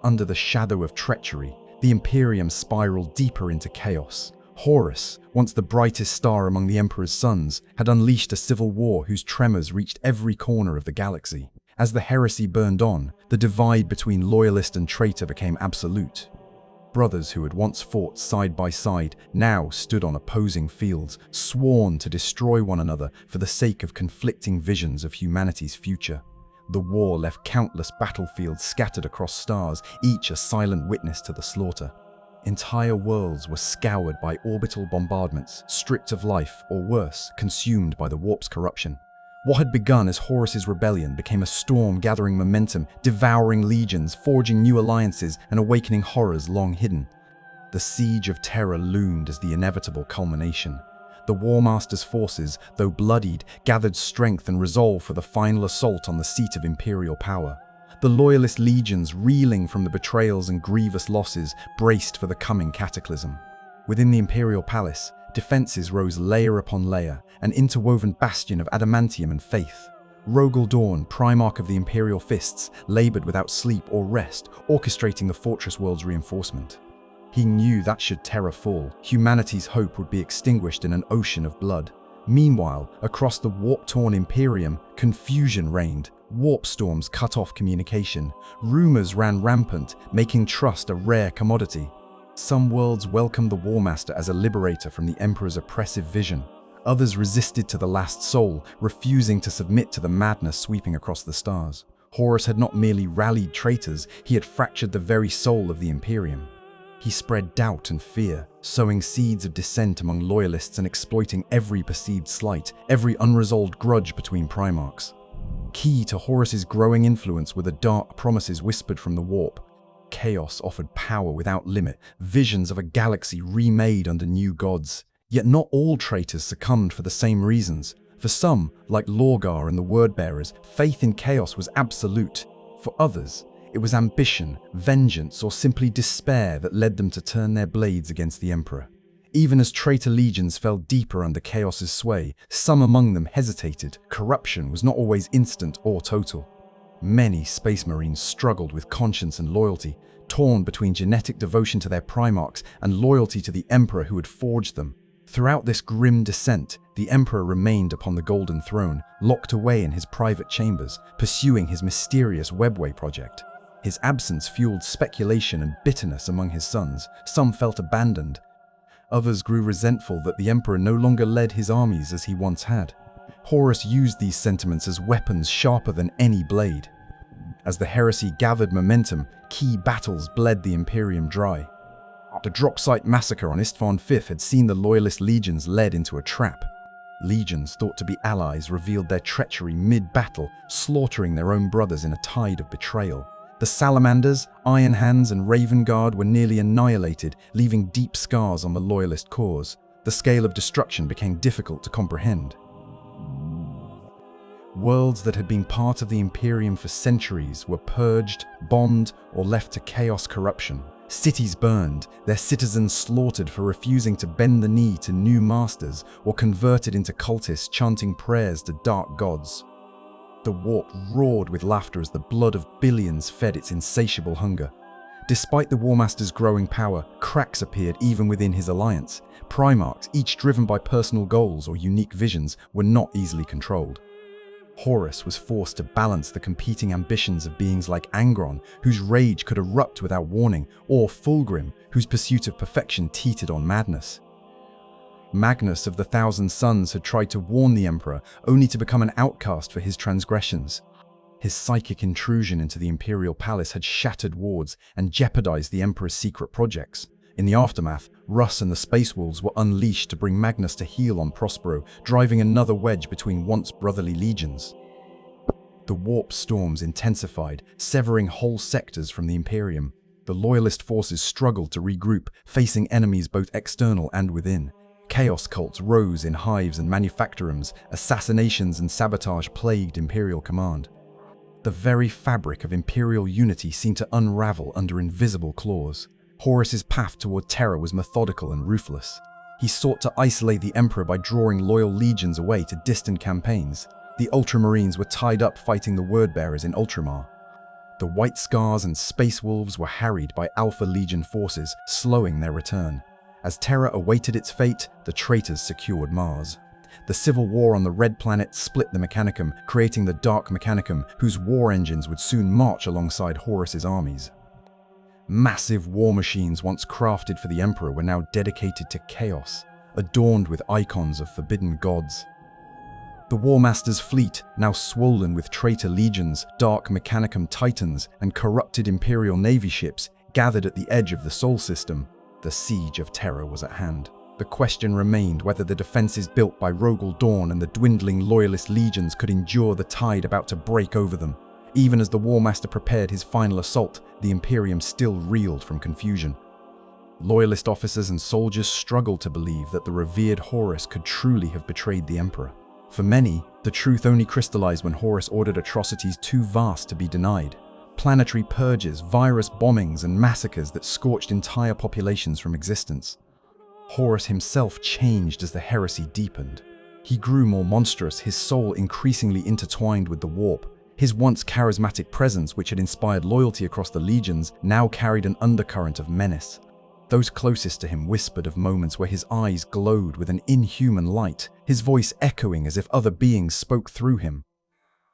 Under the shadow of treachery, the Imperium spiraled deeper into chaos. Horus, once the brightest star among the Emperor's sons, had unleashed a civil war whose tremors reached every corner of the galaxy. As the heresy burned on, the divide between loyalist and traitor became absolute. Brothers who had once fought side by side now stood on opposing fields, sworn to destroy one another for the sake of conflicting visions of humanity's future. The war left countless battlefields scattered across stars, each a silent witness to the slaughter. Entire worlds were scoured by orbital bombardments, stripped of life, or worse, consumed by the warp's corruption. What had begun as Horus's rebellion became a storm gathering momentum, devouring legions, forging new alliances, and awakening horrors long hidden. The siege of terror loomed as the inevitable culmination. The War Master's forces, though bloodied, gathered strength and resolve for the final assault on the seat of Imperial power. The loyalist legions, reeling from the betrayals and grievous losses, braced for the coming cataclysm. Within the Imperial palace, defenses rose layer upon layer, an interwoven bastion of adamantium and faith. Rogel Dawn, Primarch of the Imperial Fists, labored without sleep or rest, orchestrating the fortress world's reinforcement. He knew that should terror fall, humanity's hope would be extinguished in an ocean of blood. Meanwhile, across the warp-torn Imperium, confusion reigned. Warp storms cut off communication. Rumors ran rampant, making trust a rare commodity. Some worlds welcomed the War Master as a liberator from the Emperor's oppressive vision. Others resisted to the last soul, refusing to submit to the madness sweeping across the stars. Horus had not merely rallied traitors, he had fractured the very soul of the Imperium. He spread doubt and fear, sowing seeds of dissent among loyalists and exploiting every perceived slight, every unresolved grudge between Primarchs. Key to Horus's growing influence were the dark promises whispered from the warp. Chaos offered power without limit, visions of a galaxy remade under new gods. Yet not all traitors succumbed for the same reasons. For some, like Lorgar and the Wordbearers, faith in chaos was absolute. For others, it was ambition, vengeance, or simply despair that led them to turn their blades against the Emperor. Even as traitor legions fell deeper under chaos's sway, some among them hesitated. Corruption was not always instant or total. Many Space Marines struggled with conscience and loyalty, torn between genetic devotion to their Primarchs and loyalty to the Emperor who had forged them. Throughout this grim descent, the Emperor remained upon the Golden Throne, locked away in his private chambers, pursuing his mysterious Webway project. His absence fueled speculation and bitterness among his sons. Some felt abandoned. Others grew resentful that the Emperor no longer led his armies as he once had. Horus used these sentiments as weapons sharper than any blade. As the heresy gathered momentum, key battles bled the Imperium dry. The Dropsite massacre on Istvan V had seen the loyalist legions led into a trap. Legions thought to be allies revealed their treachery mid-battle, slaughtering their own brothers in a tide of betrayal. The Salamanders, Iron Hands, and Raven Guard were nearly annihilated, leaving deep scars on the loyalist cause. The scale of destruction became difficult to comprehend. Worlds that had been part of the Imperium for centuries were purged, bombed, or left to chaos corruption. Cities burned, their citizens slaughtered for refusing to bend the knee to new masters, or converted into cultists chanting prayers to dark gods. The warp roared with laughter as the blood of billions fed its insatiable hunger. Despite the War Master's growing power, cracks appeared even within his alliance. Primarchs, each driven by personal goals or unique visions, were not easily controlled. Horus was forced to balance the competing ambitions of beings like Angron, whose rage could erupt without warning, or Fulgrim, whose pursuit of perfection teetered on madness. Magnus of the Thousand Suns had tried to warn the Emperor, only to become an outcast for his transgressions. His psychic intrusion into the Imperial Palace had shattered wards and jeopardized the Emperor's secret projects. In the aftermath, Russ and the Space Wolves were unleashed to bring Magnus to heel on Prospero, driving another wedge between once brotherly legions. The warp storms intensified, severing whole sectors from the Imperium. The Loyalist forces struggled to regroup, facing enemies both external and within. Chaos cults rose in hives and manufactorums, assassinations and sabotage plagued Imperial command. The very fabric of Imperial unity seemed to unravel under invisible claws. Horus's path toward terror was methodical and ruthless. He sought to isolate the Emperor by drawing loyal legions away to distant campaigns. The Ultramarines were tied up fighting the Wordbearers in Ultramar. The White Scars and Space Wolves were harried by Alpha Legion forces, slowing their return. As Terra awaited its fate, the traitors secured Mars. The civil war on the Red Planet split the Mechanicum, creating the Dark Mechanicum, whose war engines would soon march alongside Horus's armies. Massive war machines once crafted for the Emperor were now dedicated to chaos, adorned with icons of forbidden gods. The War Master's fleet, now swollen with traitor legions, Dark Mechanicum titans, and corrupted Imperial Navy ships, gathered at the edge of the Sol system. The siege of Terra was at hand. The question remained whether the defenses built by Rogel Dawn and the dwindling Loyalist legions could endure the tide about to break over them. Even as the War Master prepared his final assault, the Imperium still reeled from confusion. Loyalist officers and soldiers struggled to believe that the revered Horus could truly have betrayed the Emperor. For many, the truth only crystallized when Horus ordered atrocities too vast to be denied. Planetary purges, virus bombings, and massacres that scorched entire populations from existence. Horus himself changed as the heresy deepened. He grew more monstrous, his soul increasingly intertwined with the warp. His once charismatic presence, which had inspired loyalty across the legions, now carried an undercurrent of menace. Those closest to him whispered of moments where his eyes glowed with an inhuman light, his voice echoing as if other beings spoke through him.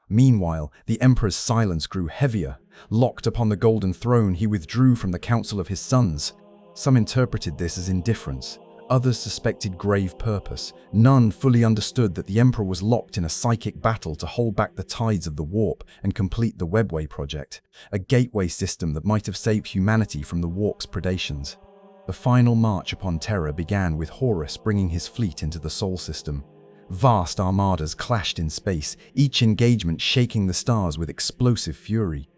Meanwhile, the Emperor's silence grew heavier. Locked upon the Golden Throne, he withdrew from the council of his sons. Some interpreted this as indifference. Others suspected grave purpose. None fully understood that the Emperor was locked in a psychic battle to hold back the tides of the warp and complete the Webway project, a gateway system that might have saved humanity from the warp's predations. The final march upon Terra began with Horus bringing his fleet into the Sol system. Vast armadas clashed in space, each engagement shaking the stars with explosive fury.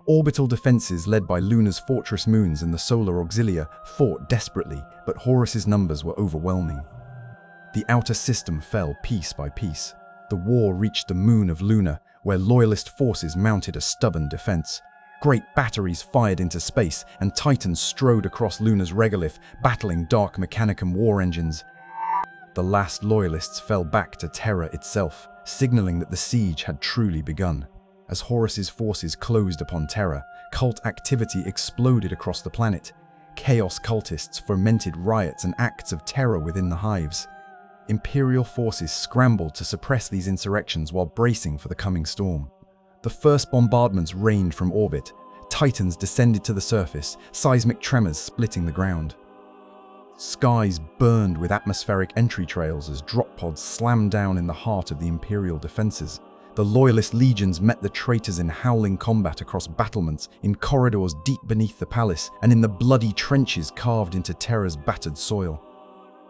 Orbital defenses led by Luna's fortress moons and the solar auxilia fought desperately, but Horus's numbers were overwhelming. The outer system fell piece by piece. The war reached the moon of Luna, where Loyalist forces mounted a stubborn defense. Great batteries fired into space, and Titans strode across Luna's regolith, battling Dark Mechanicum war engines. The last Loyalists fell back to Terra itself, signaling that the siege had truly begun. As Horus's forces closed upon Terra, cult activity exploded across the planet. Chaos cultists fomented riots and acts of terror within the hives. Imperial forces scrambled to suppress these insurrections while bracing for the coming storm. The first bombardments rained from orbit. Titans descended to the surface, seismic tremors splitting the ground. Skies burned with atmospheric entry trails as drop pods slammed down in the heart of the Imperial defenses. The Loyalist legions met the traitors in howling combat across battlements, in corridors deep beneath the palace, and in the bloody trenches carved into Terra's battered soil.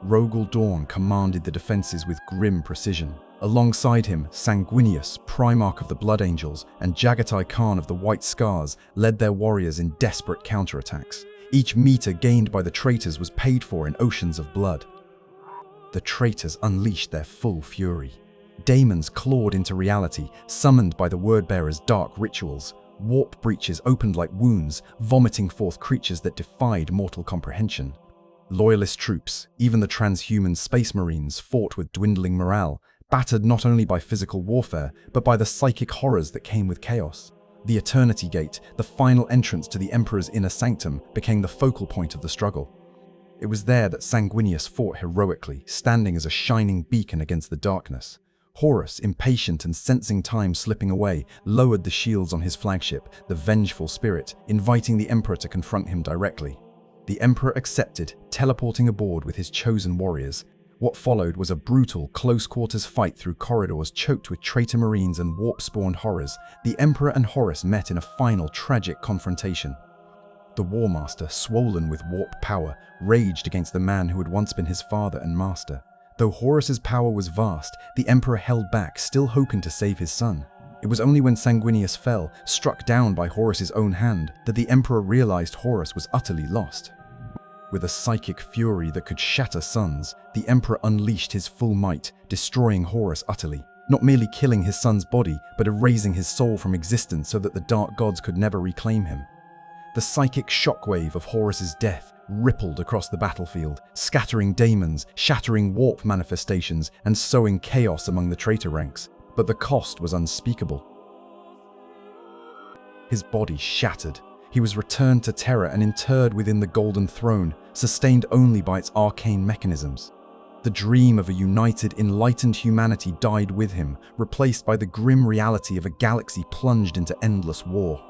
Rogel Dawn commanded the defenses with grim precision. Alongside him, Sanguinius, Primarch of the Blood Angels, and Jagatai Khan of the White Scars led their warriors in desperate counterattacks. Each meter gained by the traitors was paid for in oceans of blood. The traitors unleashed their full fury. Daemons clawed into reality, summoned by the Wordbearer's dark rituals. Warp breaches opened like wounds, vomiting forth creatures that defied mortal comprehension. Loyalist troops, even the transhuman Space Marines, fought with dwindling morale, battered not only by physical warfare, but by the psychic horrors that came with chaos. The Eternity Gate, the final entrance to the Emperor's inner sanctum, became the focal point of the struggle. It was there that Sanguinius fought heroically, standing as a shining beacon against the darkness. Horus, impatient and sensing time slipping away, lowered the shields on his flagship, the Vengeful Spirit, inviting the Emperor to confront him directly. The Emperor accepted, teleporting aboard with his chosen warriors. What followed was a brutal, close-quarters fight through corridors choked with traitor marines and warp-spawned horrors. The Emperor and Horus met in a final, tragic confrontation. The War Master, swollen with warp power, raged against the man who had once been his father and master. Though Horus's power was vast, the Emperor held back, still hoping to save his son. It was only when Sanguinius fell, struck down by Horus's own hand, that the Emperor realized Horus was utterly lost. With a psychic fury that could shatter suns, the Emperor unleashed his full might, destroying Horus utterly. Not merely killing his son's body, but erasing his soul from existence so that the dark gods could never reclaim him. The psychic shockwave of Horus's death rippled across the battlefield, scattering daemons, shattering warp manifestations, and sowing chaos among the traitor ranks. But the cost was unspeakable. his body shattered. He was returned to Terra and interred within the Golden Throne, sustained only by its arcane mechanisms. The dream of a united, enlightened humanity died with him, replaced by the grim reality of a galaxy plunged into endless war.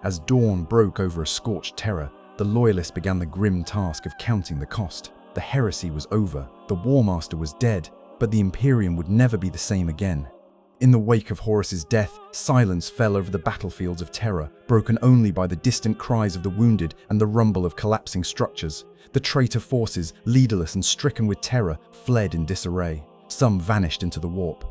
As dawn broke over a scorched Terra, the Loyalists began the grim task of counting the cost. The heresy was over, the War Master was dead, but the Imperium would never be the same again. In the wake of Horus's death, silence fell over the battlefields of Terra, broken only by the distant cries of the wounded and the rumble of collapsing structures. The traitor forces, leaderless and stricken with terror, fled in disarray. Some vanished into the warp.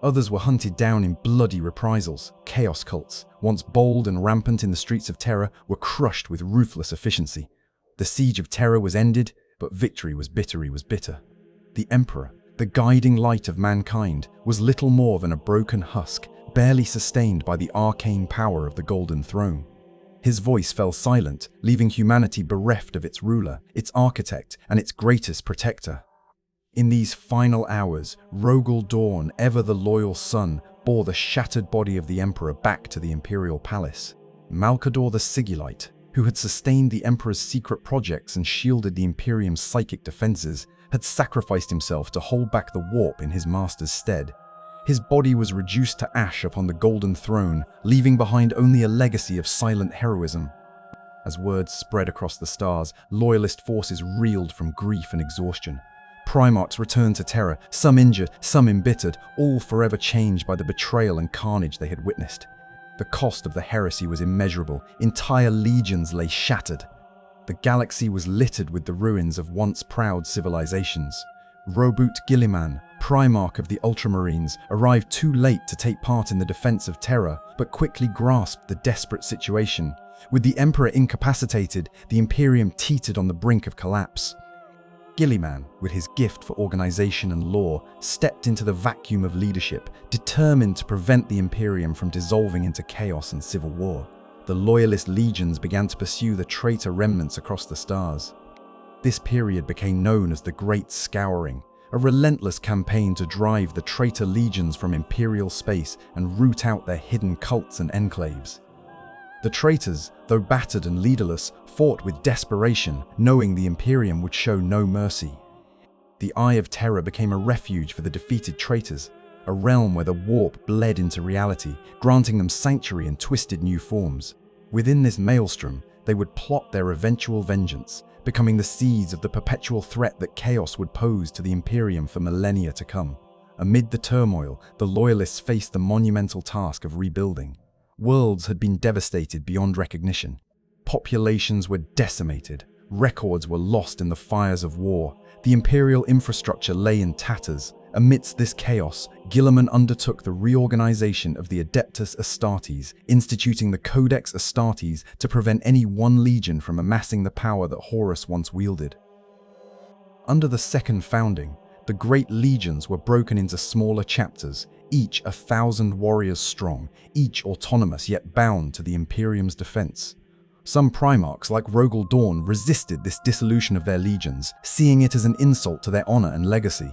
Others were hunted down in bloody reprisals. Chaos cults, once bold and rampant in the streets of Terra, were crushed with ruthless efficiency. The siege of Terra was ended, but victory was bitter. The Emperor, the guiding light of mankind, was little more than a broken husk, barely sustained by the arcane power of the Golden Throne. His voice fell silent, leaving humanity bereft of its ruler, its architect, and its greatest protector. In these final hours, Rogel Dawn, ever the loyal son, bore the shattered body of the Emperor back to the Imperial Palace. Malcador the Sigillite, who had sustained the Emperor's secret projects and shielded the Imperium's psychic defenses, had sacrificed himself to hold back the warp in his master's stead. His body was reduced to ash upon the Golden Throne, leaving behind only a legacy of silent heroism. As word spread across the stars, Loyalist forces reeled from grief and exhaustion. Primarchs returned to Terra, some injured, some embittered, all forever changed by the betrayal and carnage they had witnessed. The cost of the heresy was immeasurable. Entire legions lay shattered. The galaxy was littered with the ruins of once proud civilizations. Robut Gilliman, Primarch of the Ultramarines, arrived too late to take part in the defense of Terra, but quickly grasped the desperate situation. With the Emperor incapacitated, the Imperium teetered on the brink of collapse. Gilliman, with his gift for organization and lore, stepped into the vacuum of leadership, determined to prevent the Imperium from dissolving into chaos and civil war. The Loyalist legions began to pursue the traitor remnants across the stars. This period became known as the Great Scouring, a relentless campaign to drive the traitor legions from Imperial space and root out their hidden cults and enclaves. The traitors, though battered and leaderless, fought with desperation, knowing the Imperium would show no mercy. The Eye of Terror became a refuge for the defeated traitors, a realm where the warp bled into reality, granting them sanctuary in twisted new forms. Within this maelstrom, they would plot their eventual vengeance, becoming the seeds of the perpetual threat that chaos would pose to the Imperium for millennia to come. Amid the turmoil, the Loyalists faced the monumental task of rebuilding. Worlds had been devastated beyond recognition. Populations were decimated. Records were lost in the fires of war. The Imperial infrastructure lay in tatters. Amidst this chaos, Gilliman undertook the reorganization of the Adeptus Astartes, instituting the Codex Astartes to prevent any one legion from amassing the power that Horus once wielded. Under the Second Founding, the great legions were broken into smaller chapters, each 1,000 warriors strong, each autonomous yet bound to the Imperium's defense. Some Primarchs, like Rogel Dawn, resisted this dissolution of their legions, seeing it as an insult to their honor and legacy.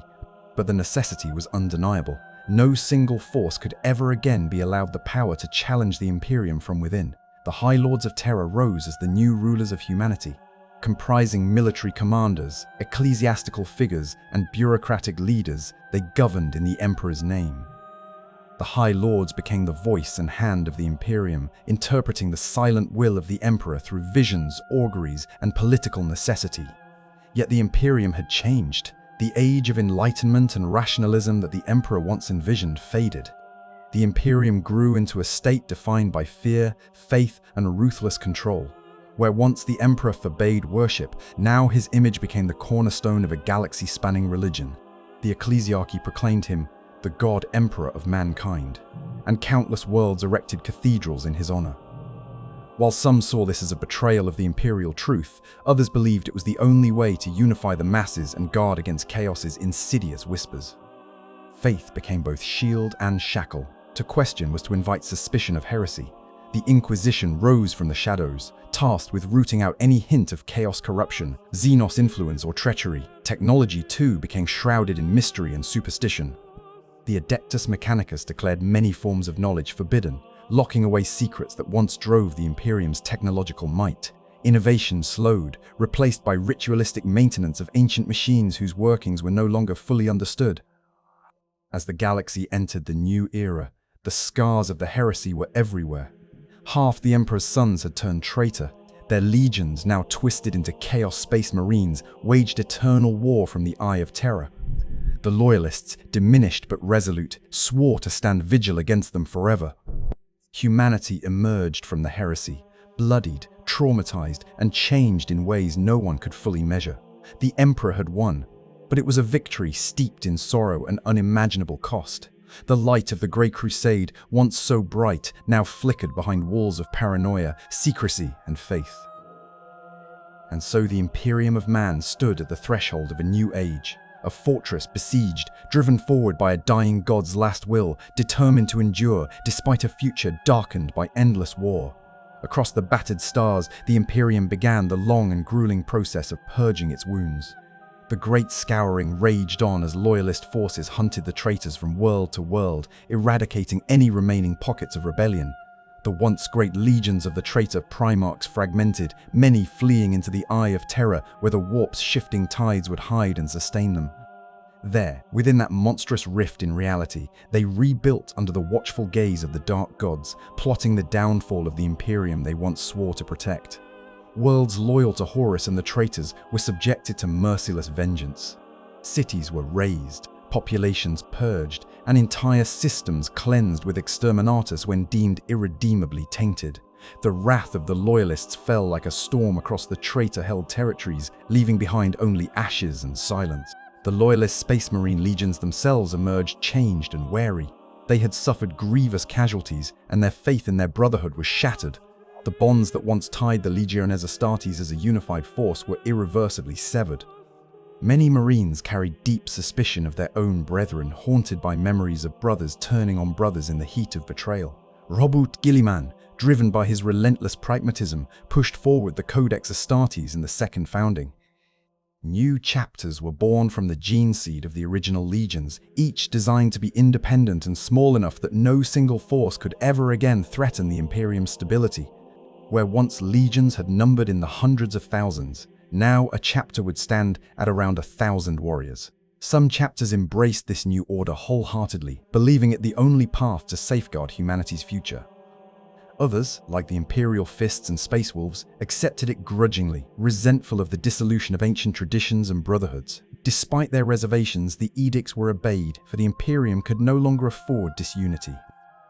But the necessity was undeniable. No single force could ever again be allowed the power to challenge the Imperium from within. The High Lords of Terra rose as the new rulers of humanity. Comprising military commanders, ecclesiastical figures, and bureaucratic leaders, they governed in the Emperor's name. The High Lords became the voice and hand of the Imperium, interpreting the silent will of the Emperor through visions, auguries, and political necessity. Yet the Imperium had changed. The age of enlightenment and rationalism that the Emperor once envisioned faded. The Imperium grew into a state defined by fear, faith, and ruthless control. Where once the Emperor forbade worship, now his image became the cornerstone of a galaxy-spanning religion. The ecclesiarchy proclaimed him the God Emperor of mankind, and countless worlds erected cathedrals in his honor. While some saw this as a betrayal of the imperial truth, others believed it was the only way to unify the masses and guard against chaos's insidious whispers. Faith became both shield and shackle. To question was to invite suspicion of heresy. The Inquisition rose from the shadows, tasked with rooting out any hint of chaos corruption, Xenos influence, or treachery. Technology, too, became shrouded in mystery and superstition. The Adeptus Mechanicus declared many forms of knowledge forbidden, locking away secrets that once drove the Imperium's technological might. Innovation slowed, replaced by ritualistic maintenance of ancient machines whose workings were no longer fully understood. As the galaxy entered the new era, the scars of the heresy were everywhere. Half the Emperor's sons had turned traitor. Their legions, now twisted into Chaos Space Marines, waged eternal war from the Eye of Terror. The Loyalists, diminished but resolute, swore to stand vigil against them forever. Humanity emerged from the heresy, bloodied, traumatized, and changed in ways no one could fully measure. The Emperor had won, but it was a victory steeped in sorrow and unimaginable cost. The light of the Grey Crusade, once so bright, now flickered behind walls of paranoia, secrecy, and faith. And so the Imperium of Man stood at the threshold of a new age, a fortress besieged, driven forward by a dying god's last will, determined to endure despite a future darkened by endless war. Across the battered stars, the Imperium began the long and grueling process of purging its wounds. The Great Scouring raged on as loyalist forces hunted the traitors from world to world, eradicating any remaining pockets of rebellion. The once great legions of the traitor Primarchs fragmented, many fleeing into the Eye of Terror where the warp's shifting tides would hide and sustain them. There, within that monstrous rift in reality, they rebuilt under the watchful gaze of the dark gods, plotting the downfall of the Imperium they once swore to protect. Worlds loyal to Horus and the traitors were subjected to merciless vengeance. Cities were razed, populations purged, and entire systems cleansed with exterminatus when deemed irredeemably tainted. The wrath of the Loyalists fell like a storm across the traitor-held territories, leaving behind only ashes and silence. The Loyalist Space Marine legions themselves emerged changed and wary. They had suffered grievous casualties, and their faith in their brotherhood was shattered. The bonds that once tied the Legiones Astartes as a unified force were irreversibly severed. Many Marines carried deep suspicion of their own brethren, haunted by memories of brothers turning on brothers in the heat of betrayal. Robert Guilliman, driven by his relentless pragmatism, pushed forward the Codex Astartes in the Second Founding. New chapters were born from the gene seed of the original legions, each designed to be independent and small enough that no single force could ever again threaten the Imperium's stability. Where once legions had numbered in the hundreds of thousands, now a chapter would stand at around 1,000 warriors. Some chapters embraced this new order wholeheartedly, believing it the only path to safeguard humanity's future. Others, like the Imperial Fists and Space Wolves, accepted it grudgingly, resentful of the dissolution of ancient traditions and brotherhoods. Despite their reservations, the edicts were obeyed, for the Imperium could no longer afford disunity.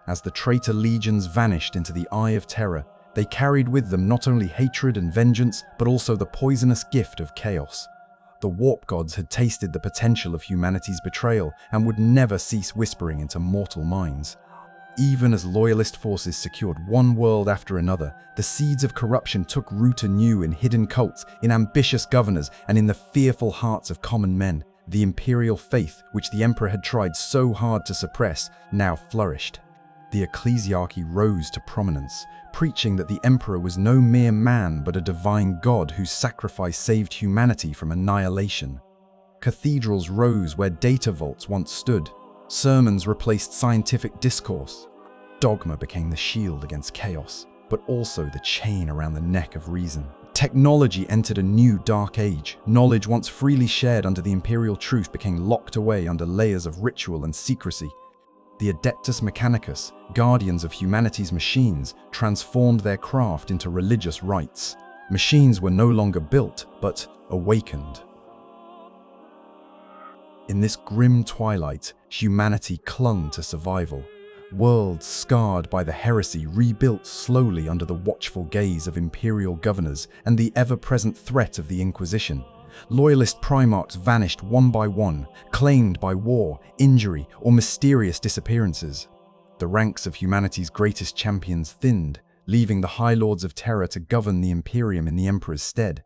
As the traitor legions vanished into the Eye of Terror, they carried with them not only hatred and vengeance, but also the poisonous gift of chaos. The warp gods had tasted the potential of humanity's betrayal and would never cease whispering into mortal minds. Even as loyalist forces secured one world after another, the seeds of corruption took root anew in hidden cults, in ambitious governors, and in the fearful hearts of common men. The imperial faith, which the emperor had tried so hard to suppress, now flourished. The ecclesiarchy rose to prominence, preaching that the emperor was no mere man but a divine god whose sacrifice saved humanity from annihilation. Cathedrals rose where data vaults once stood. Sermons replaced scientific discourse. Dogma became the shield against chaos, but also the chain around the neck of reason. Technology entered a new dark age. Knowledge once freely shared under the imperial truth became locked away under layers of ritual and secrecy. The Adeptus Mechanicus, guardians of humanity's machines, transformed their craft into religious rites. Machines were no longer built, but awakened. In this grim twilight, humanity clung to survival. Worlds scarred by the heresy rebuilt slowly under the watchful gaze of imperial governors and the ever-present threat of the Inquisition. Loyalist Primarchs vanished one by one, claimed by war, injury, or mysterious disappearances. The ranks of humanity's greatest champions thinned, leaving the High Lords of Terror to govern the Imperium in the Emperor's stead.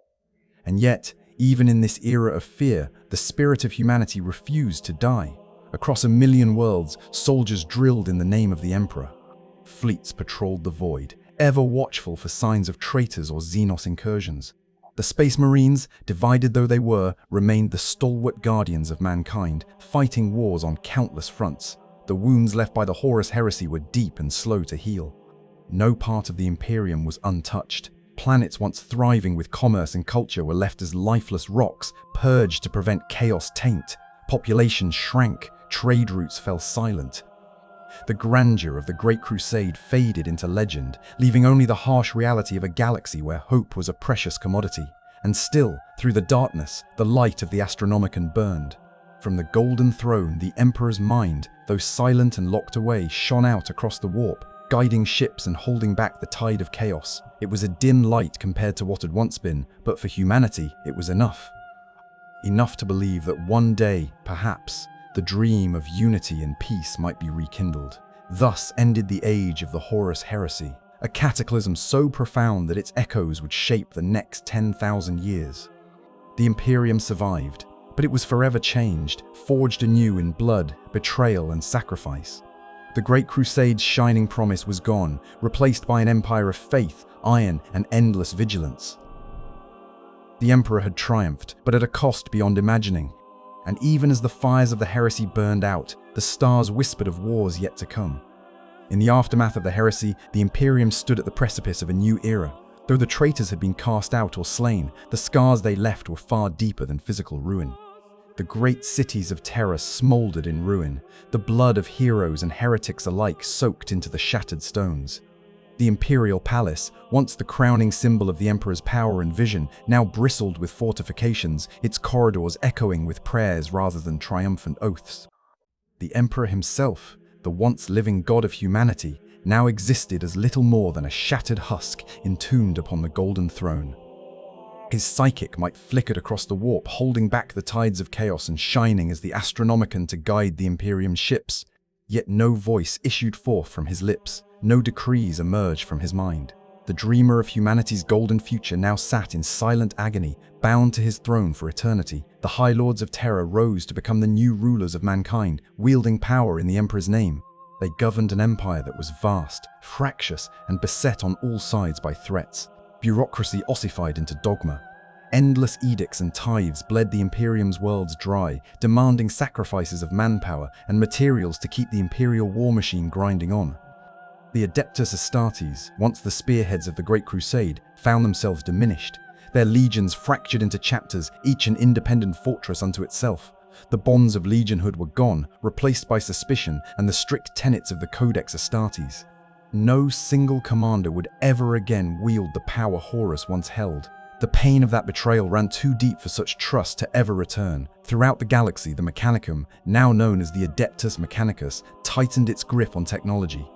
And yet, even in this era of fear, the spirit of humanity refused to die. Across 1,000,000 worlds, soldiers drilled in the name of the Emperor. Fleets patrolled the void, ever watchful for signs of traitors or Xenos incursions. The Space Marines, divided though they were, remained the stalwart guardians of mankind, fighting wars on countless fronts. The wounds left by the Horus Heresy were deep and slow to heal. No part of the Imperium was untouched. Planets once thriving with commerce and culture were left as lifeless rocks, purged to prevent chaos taint. Populations shrank, trade routes fell silent. The grandeur of the Great Crusade faded into legend, leaving only the harsh reality of a galaxy where hope was a precious commodity. And still, through the darkness, the light of the Astronomicon burned. From the Golden Throne, the Emperor's mind, though silent and locked away, shone out across the warp, guiding ships and holding back the tide of chaos. It was a dim light compared to what had once been, but for humanity, it was enough. Enough to believe that one day, perhaps, the dream of unity and peace might be rekindled. Thus ended the age of the Horus Heresy, a cataclysm so profound that its echoes would shape the next 10,000 years. The Imperium survived, but it was forever changed, forged anew in blood, betrayal, and sacrifice. The Great Crusade's shining promise was gone, replaced by an empire of faith, iron, and endless vigilance. The Emperor had triumphed, but at a cost beyond imagining. And even as the fires of the heresy burned out, the stars whispered of wars yet to come. In the aftermath of the heresy, the Imperium stood at the precipice of a new era. Though the traitors had been cast out or slain, the scars they left were far deeper than physical ruin. The great cities of terror smoldered in ruin, the blood of heroes and heretics alike soaked into the shattered stones. The Imperial Palace, once the crowning symbol of the Emperor's power and vision, now bristled with fortifications, its corridors echoing with prayers rather than triumphant oaths. The Emperor himself, the once living god of humanity, now existed as little more than a shattered husk entombed upon the Golden Throne. His psychic might flickered across the warp, holding back the tides of chaos and shining as the Astronomicon to guide the Imperium's ships. Yet no voice issued forth from his lips, no decrees emerged from his mind. The dreamer of humanity's golden future now sat in silent agony, bound to his throne for eternity. The High Lords of Terror rose to become the new rulers of mankind, wielding power in the Emperor's name. They governed an empire that was vast, fractious, and beset on all sides by threats. Bureaucracy ossified into dogma. Endless edicts and tithes bled the Imperium's worlds dry, demanding sacrifices of manpower and materials to keep the Imperial war machine grinding on. The Adeptus Astartes, once the spearheads of the Great Crusade, found themselves diminished. Their legions fractured into chapters, each an independent fortress unto itself. The bonds of legionhood were gone, replaced by suspicion and the strict tenets of the Codex Astartes. No single commander would ever again wield the power Horus once held. The pain of that betrayal ran too deep for such trust to ever return. Throughout the galaxy, the Mechanicum, now known as the Adeptus Mechanicus, tightened its grip on technology.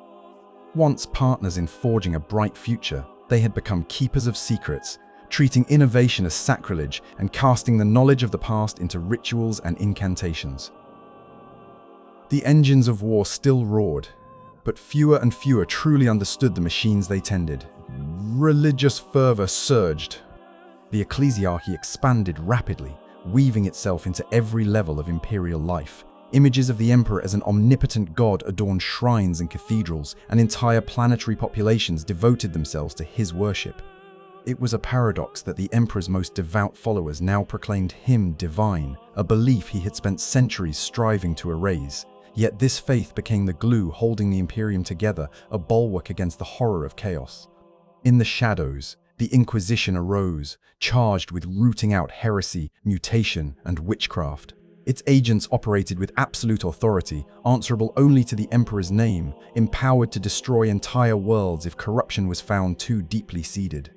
Once partners in forging a bright future, they had become keepers of secrets, treating innovation as sacrilege and casting the knowledge of the past into rituals and incantations. The engines of war still roared, but fewer and fewer truly understood the machines they tended. Religious fervor surged. The ecclesiarchy expanded rapidly, weaving itself into every level of imperial life. Images of the emperor as an omnipotent god adorned shrines and cathedrals, and entire planetary populations devoted themselves to his worship. It was a paradox that the emperor's most devout followers now proclaimed him divine, a belief he had spent centuries striving to erase. Yet this faith became the glue holding the Imperium together, a bulwark against the horror of chaos. In the shadows, the Inquisition arose, charged with rooting out heresy, mutation, and witchcraft. Its agents operated with absolute authority, answerable only to the Emperor's name, empowered to destroy entire worlds if corruption was found too deeply seated.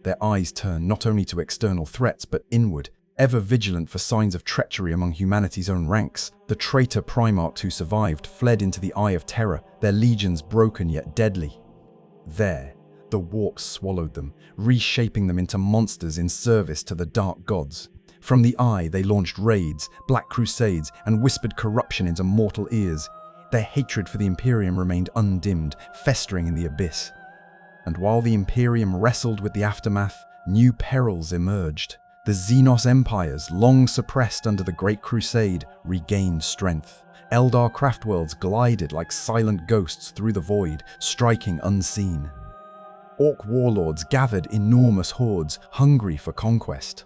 Their eyes turned not only to external threats but inward, ever vigilant for signs of treachery among humanity's own ranks. The traitor Primarchs who survived fled into the Eye of Terror, their legions broken yet deadly. There, the warp swallowed them, reshaping them into monsters in service to the dark gods. From the Eye, they launched raids, black crusades, and whispered corruption into mortal ears. Their hatred for the Imperium remained undimmed, festering in the abyss. And while the Imperium wrestled with the aftermath, new perils emerged. The Xenos empires, long suppressed under the Great Crusade, regained strength. Eldar craftworlds glided like silent ghosts through the void, striking unseen. Orc warlords gathered enormous hordes, hungry for conquest.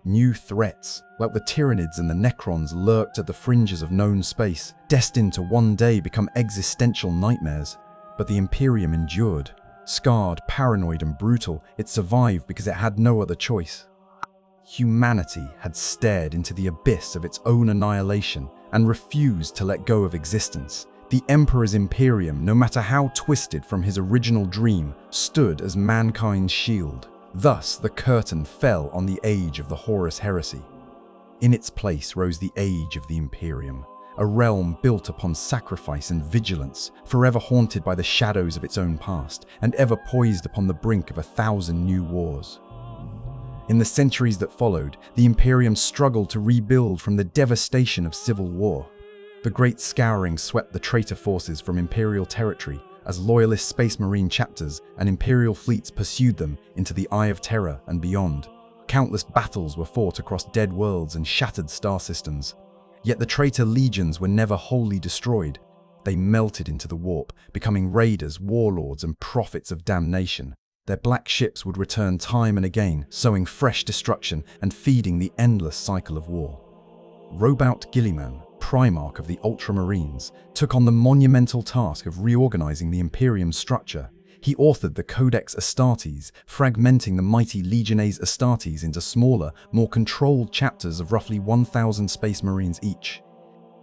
New threats, like the Tyranids and the Necrons, lurked at the fringes of known space, destined to one day become existential nightmares. But the Imperium endured. Scarred, paranoid, and brutal, it survived because it had no other choice. Humanity had stared into the abyss of its own annihilation and refused to let go of existence. The Emperor's Imperium, no matter how twisted from his original dream, stood as mankind's shield. Thus, the curtain fell on the age of the Horus Heresy. In its place rose the age of the Imperium, a realm built upon sacrifice and vigilance, forever haunted by the shadows of its own past, and ever poised upon the brink of 1,000 new wars. In the centuries that followed, the Imperium struggled to rebuild from the devastation of civil war. The Great Scouring swept the traitor forces from Imperial territory, as loyalist Space Marine chapters and Imperial fleets pursued them into the Eye of Terror and beyond. Countless battles were fought across dead worlds and shattered star systems. Yet the traitor legions were never wholly destroyed. They melted into the warp, becoming raiders, warlords, and prophets of damnation. Their black ships would return time and again, sowing fresh destruction and feeding the endless cycle of war. Robout Guilliman, Primarch of the Ultramarines, took on the monumental task of reorganizing the Imperium's structure. He authored the Codex Astartes, fragmenting the mighty Legiones Astartes into smaller, more controlled chapters of roughly 1,000 Space Marines each.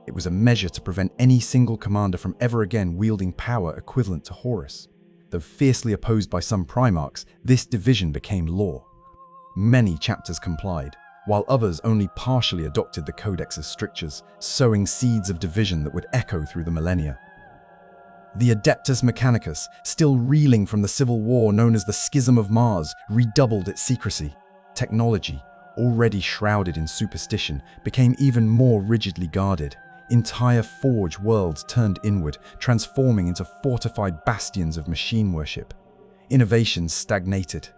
It was a measure to prevent any single commander from ever again wielding power equivalent to Horus. Though fiercely opposed by some Primarchs, this division became law. Many chapters complied, while others only partially adopted the Codex's strictures, sowing seeds of division that would echo through the millennia. The Adeptus Mechanicus, still reeling from the civil war known as the Schism of Mars, redoubled its secrecy. Technology, already shrouded in superstition, became even more rigidly guarded. Entire forge worlds turned inward, transforming into fortified bastions of machine worship. Innovations stagnated.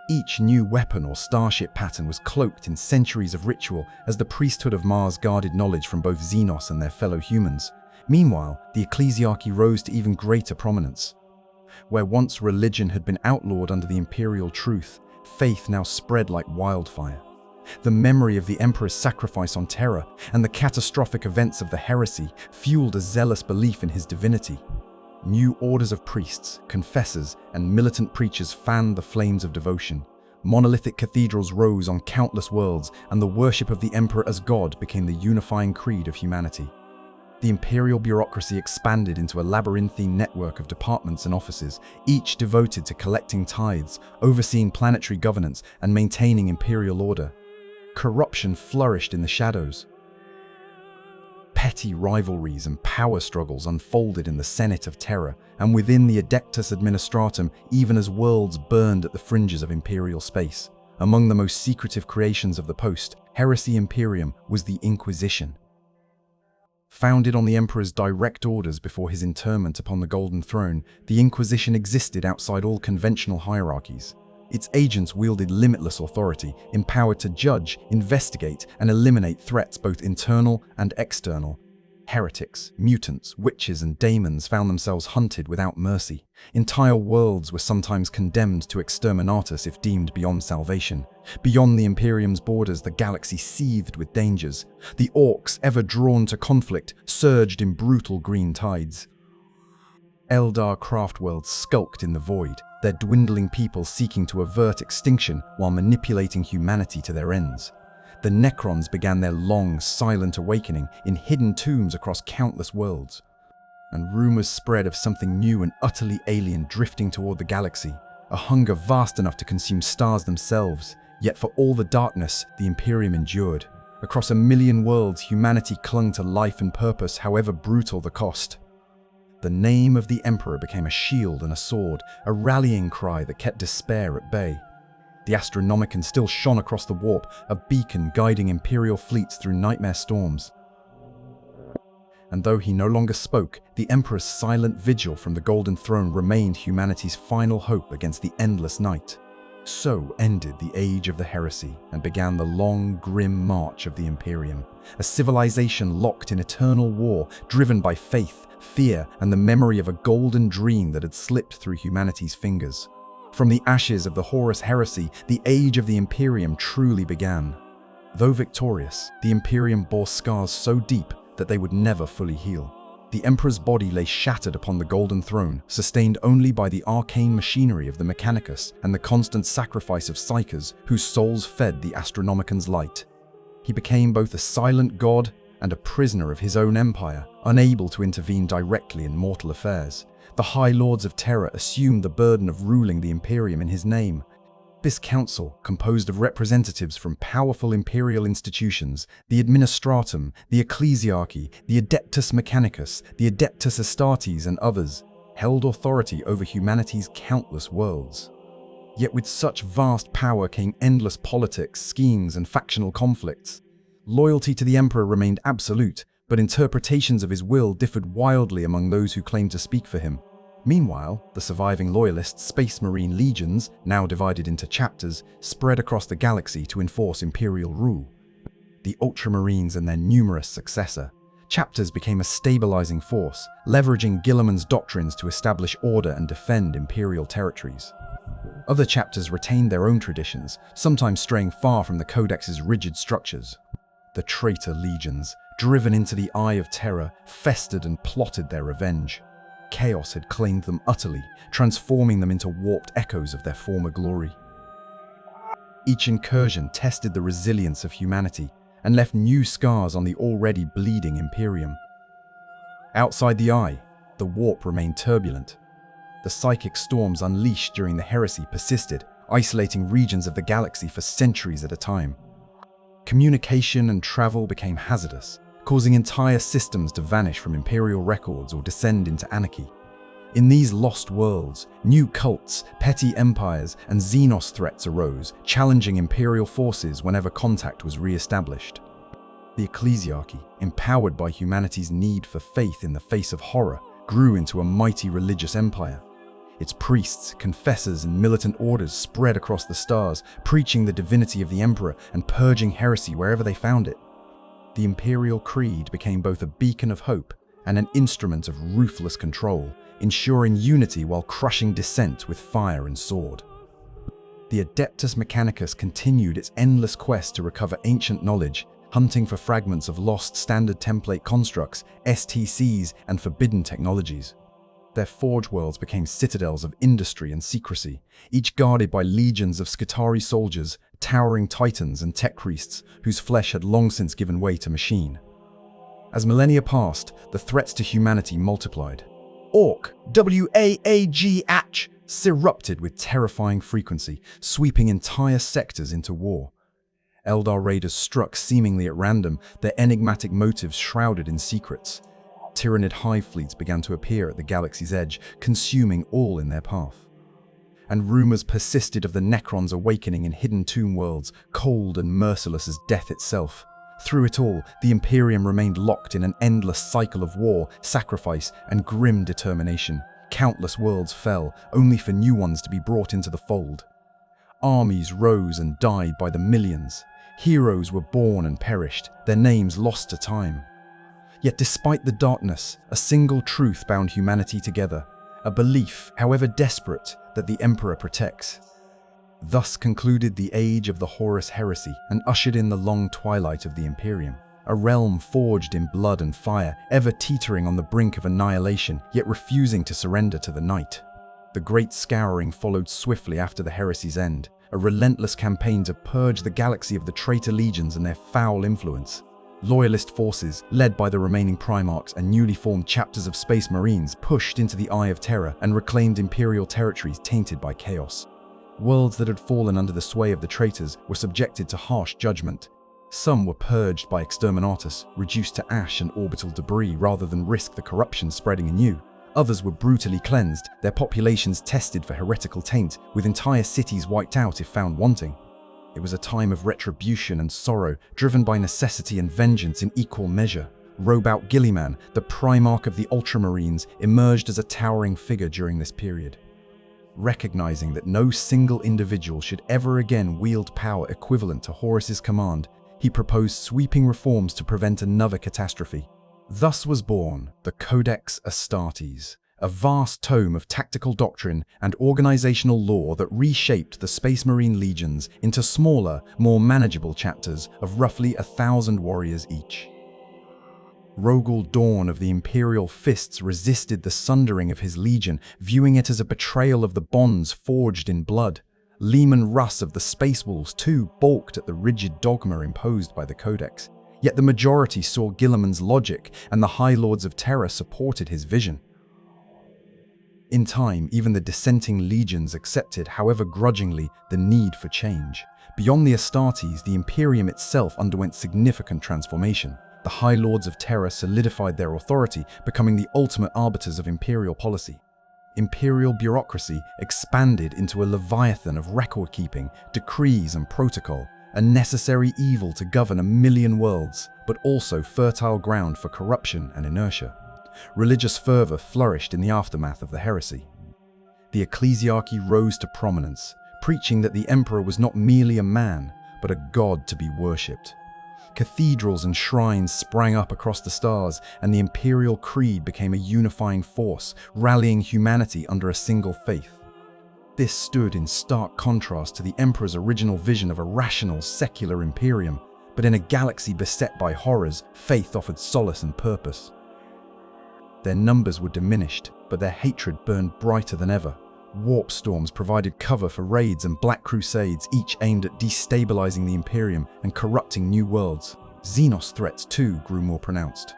Each new weapon or starship pattern was cloaked in centuries of ritual as the priesthood of Mars guarded knowledge from both Xenos and their fellow humans. Meanwhile, the ecclesiarchy rose to even greater prominence. Where once religion had been outlawed under the imperial truth, faith now spread like wildfire. The memory of the Emperor's sacrifice on Terra and the catastrophic events of the heresy fueled a zealous belief in his divinity. New orders of priests, confessors, and militant preachers fanned the flames of devotion. Monolithic cathedrals rose on countless worlds, and the worship of the Emperor as God became the unifying creed of humanity. The imperial bureaucracy expanded into a labyrinthine network of departments and offices, each devoted to collecting tithes, overseeing planetary governance, and maintaining imperial order. Corruption flourished in the shadows. Petty rivalries and power struggles unfolded in the Senate of Terror and within the Adeptus Administratum, even as worlds burned at the fringes of imperial space. Among the most secretive creations of the post-Heresy Imperium was the Inquisition. Founded on the Emperor's direct orders before his interment upon the Golden Throne, the Inquisition existed outside all conventional hierarchies. Its agents wielded limitless authority, empowered to judge, investigate, and eliminate threats both internal and external. Heretics, mutants, witches, and daemons found themselves hunted without mercy. Entire worlds were sometimes condemned to exterminatus if deemed beyond salvation. Beyond the Imperium's borders, the galaxy seethed with dangers. The orcs, ever drawn to conflict, surged in brutal green tides. Eldar craftworlds skulked in the void, their dwindling people seeking to avert extinction while manipulating humanity to their ends. The Necrons began their long, silent awakening in hidden tombs across countless worlds. And rumors spread of something new and utterly alien drifting toward the galaxy, a hunger vast enough to consume stars themselves. Yet for all the darkness, the Imperium endured. Across 1,000,000 worlds, humanity clung to life and purpose, however brutal the cost. The name of the Emperor became a shield and a sword, a rallying cry that kept despair at bay. The Astronomicon still shone across the warp, a beacon guiding Imperial fleets through nightmare storms. And though he no longer spoke, the Emperor's silent vigil from the Golden Throne remained humanity's final hope against the endless night. So ended the Age of the Heresy and began the long, grim march of the Imperium, a civilization locked in eternal war, driven by faith, fear, and the memory of a golden dream that had slipped through humanity's fingers. From the ashes of the Horus Heresy, the Age of the Imperium truly began. Though victorious, the Imperium bore scars so deep that they would never fully heal. The Emperor's body lay shattered upon the Golden Throne, sustained only by the arcane machinery of the Mechanicus and the constant sacrifice of psychers whose souls fed the Astronomican's light. He became both a silent god and a prisoner of his own empire, unable to intervene directly in mortal affairs. The High Lords of Terror assumed the burden of ruling the Imperium in his name. This council, composed of representatives from powerful imperial institutions, the Administratum, the Ecclesiarchy, the Adeptus Mechanicus, the Adeptus Astartes, and others, held authority over humanity's countless worlds. Yet with such vast power came endless politics, schemes, and factional conflicts. Loyalty to the Emperor remained absolute, but interpretations of his will differed wildly among those who claimed to speak for him. Meanwhile, the surviving loyalist Space Marine legions, now divided into chapters, spread across the galaxy to enforce Imperial rule. The Ultramarines and their numerous successor, chapters became a stabilizing force, leveraging Guilliman's doctrines to establish order and defend Imperial territories. Other chapters retained their own traditions, sometimes straying far from the Codex's rigid structures. The traitor legions, driven into the Eye of Terror, festered and plotted their revenge. Chaos had claimed them utterly, transforming them into warped echoes of their former glory. Each incursion tested the resilience of humanity and left new scars on the already bleeding Imperium. Outside the Eye, the warp remained turbulent. The psychic storms unleashed during the heresy persisted, isolating regions of the galaxy for centuries at a time. Communication and travel became hazardous, causing entire systems to vanish from Imperial records or descend into anarchy. In these lost worlds, new cults, petty empires, and Xenos threats arose, challenging Imperial forces whenever contact was re-established. The Ecclesiarchy, empowered by humanity's need for faith in the face of horror, grew into a mighty religious empire. Its priests, confessors, and militant orders spread across the stars, preaching the divinity of the Emperor and purging heresy wherever they found it. The Imperial Creed became both a beacon of hope and an instrument of ruthless control, ensuring unity while crushing dissent with fire and sword. The Adeptus Mechanicus continued its endless quest to recover ancient knowledge, hunting for fragments of lost standard template constructs, STCs, and forbidden technologies. Their forge worlds became citadels of industry and secrecy, each guarded by legions of Skitarii soldiers, towering titans, and techpriests whose flesh had long since given way to machine. As millennia passed, the threats to humanity multiplied. Orc, W-A-A-G-H, erupted with terrifying frequency, sweeping entire sectors into war. Eldar raiders struck seemingly at random, their enigmatic motives shrouded in secrets. Tyrannid hive fleets began to appear at the galaxy's edge, consuming all in their path. And rumors persisted of the Necrons awakening in hidden tomb worlds, cold and merciless as death itself. Through it all, the Imperium remained locked in an endless cycle of war, sacrifice, and grim determination. Countless worlds fell, only for new ones to be brought into the fold. Armies rose and died by the millions. Heroes were born and perished, their names lost to time. Yet despite the darkness, a single truth bound humanity together, a belief, however desperate, that the Emperor protects. Thus concluded the age of the Horus Heresy and ushered in the long twilight of the Imperium, a realm forged in blood and fire, ever teetering on the brink of annihilation, yet refusing to surrender to the night. The Great Scouring followed swiftly after the heresy's end, a relentless campaign to purge the galaxy of the traitor legions and their foul influence. Loyalist forces, led by the remaining Primarchs and newly formed chapters of Space Marines, pushed into the Eye of Terror and reclaimed Imperial territories tainted by chaos. Worlds that had fallen under the sway of the traitors were subjected to harsh judgment. Some were purged by exterminatus, reduced to ash and orbital debris rather than risk the corruption spreading anew. Others were brutally cleansed, their populations tested for heretical taint, with entire cities wiped out if found wanting. It was a time of retribution and sorrow, driven by necessity and vengeance in equal measure. Robout Guilliman, the Primarch of the Ultramarines, emerged as a towering figure during this period. Recognizing that no single individual should ever again wield power equivalent to Horus's command, he proposed sweeping reforms to prevent another catastrophe. Thus was born the Codex Astartes, a vast tome of tactical doctrine and organizational lore that reshaped the Space Marine legions into smaller, more manageable chapters of roughly 1,000 warriors each. Rogel Dawn of the Imperial Fists resisted the sundering of his legion, viewing it as a betrayal of the bonds forged in blood. Leman Russ of the Space Wolves too balked at the rigid dogma imposed by the Codex. Yet the majority saw Guilliman's logic, and the High Lords of Terror supported his vision. In time, even the dissenting legions accepted, however grudgingly, the need for change. Beyond the Astartes, the Imperium itself underwent significant transformation. The High Lords of Terror solidified their authority, becoming the ultimate arbiters of Imperial policy. Imperial bureaucracy expanded into a leviathan of record-keeping, decrees and protocol, a necessary evil to govern 1,000,000 worlds, but also fertile ground for corruption and inertia. Religious fervor flourished in the aftermath of the heresy. The ecclesiarchy rose to prominence, preaching that the emperor was not merely a man, but a god to be worshipped. Cathedrals and shrines sprang up across the stars, and the imperial creed became a unifying force, rallying humanity under a single faith. This stood in stark contrast to the emperor's original vision of a rational, secular imperium, but in a galaxy beset by horrors, faith offered solace and purpose. Their numbers were diminished, but their hatred burned brighter than ever. Warp storms provided cover for raids and black crusades, each aimed at destabilizing the Imperium and corrupting new worlds. Xenos threats too grew more pronounced.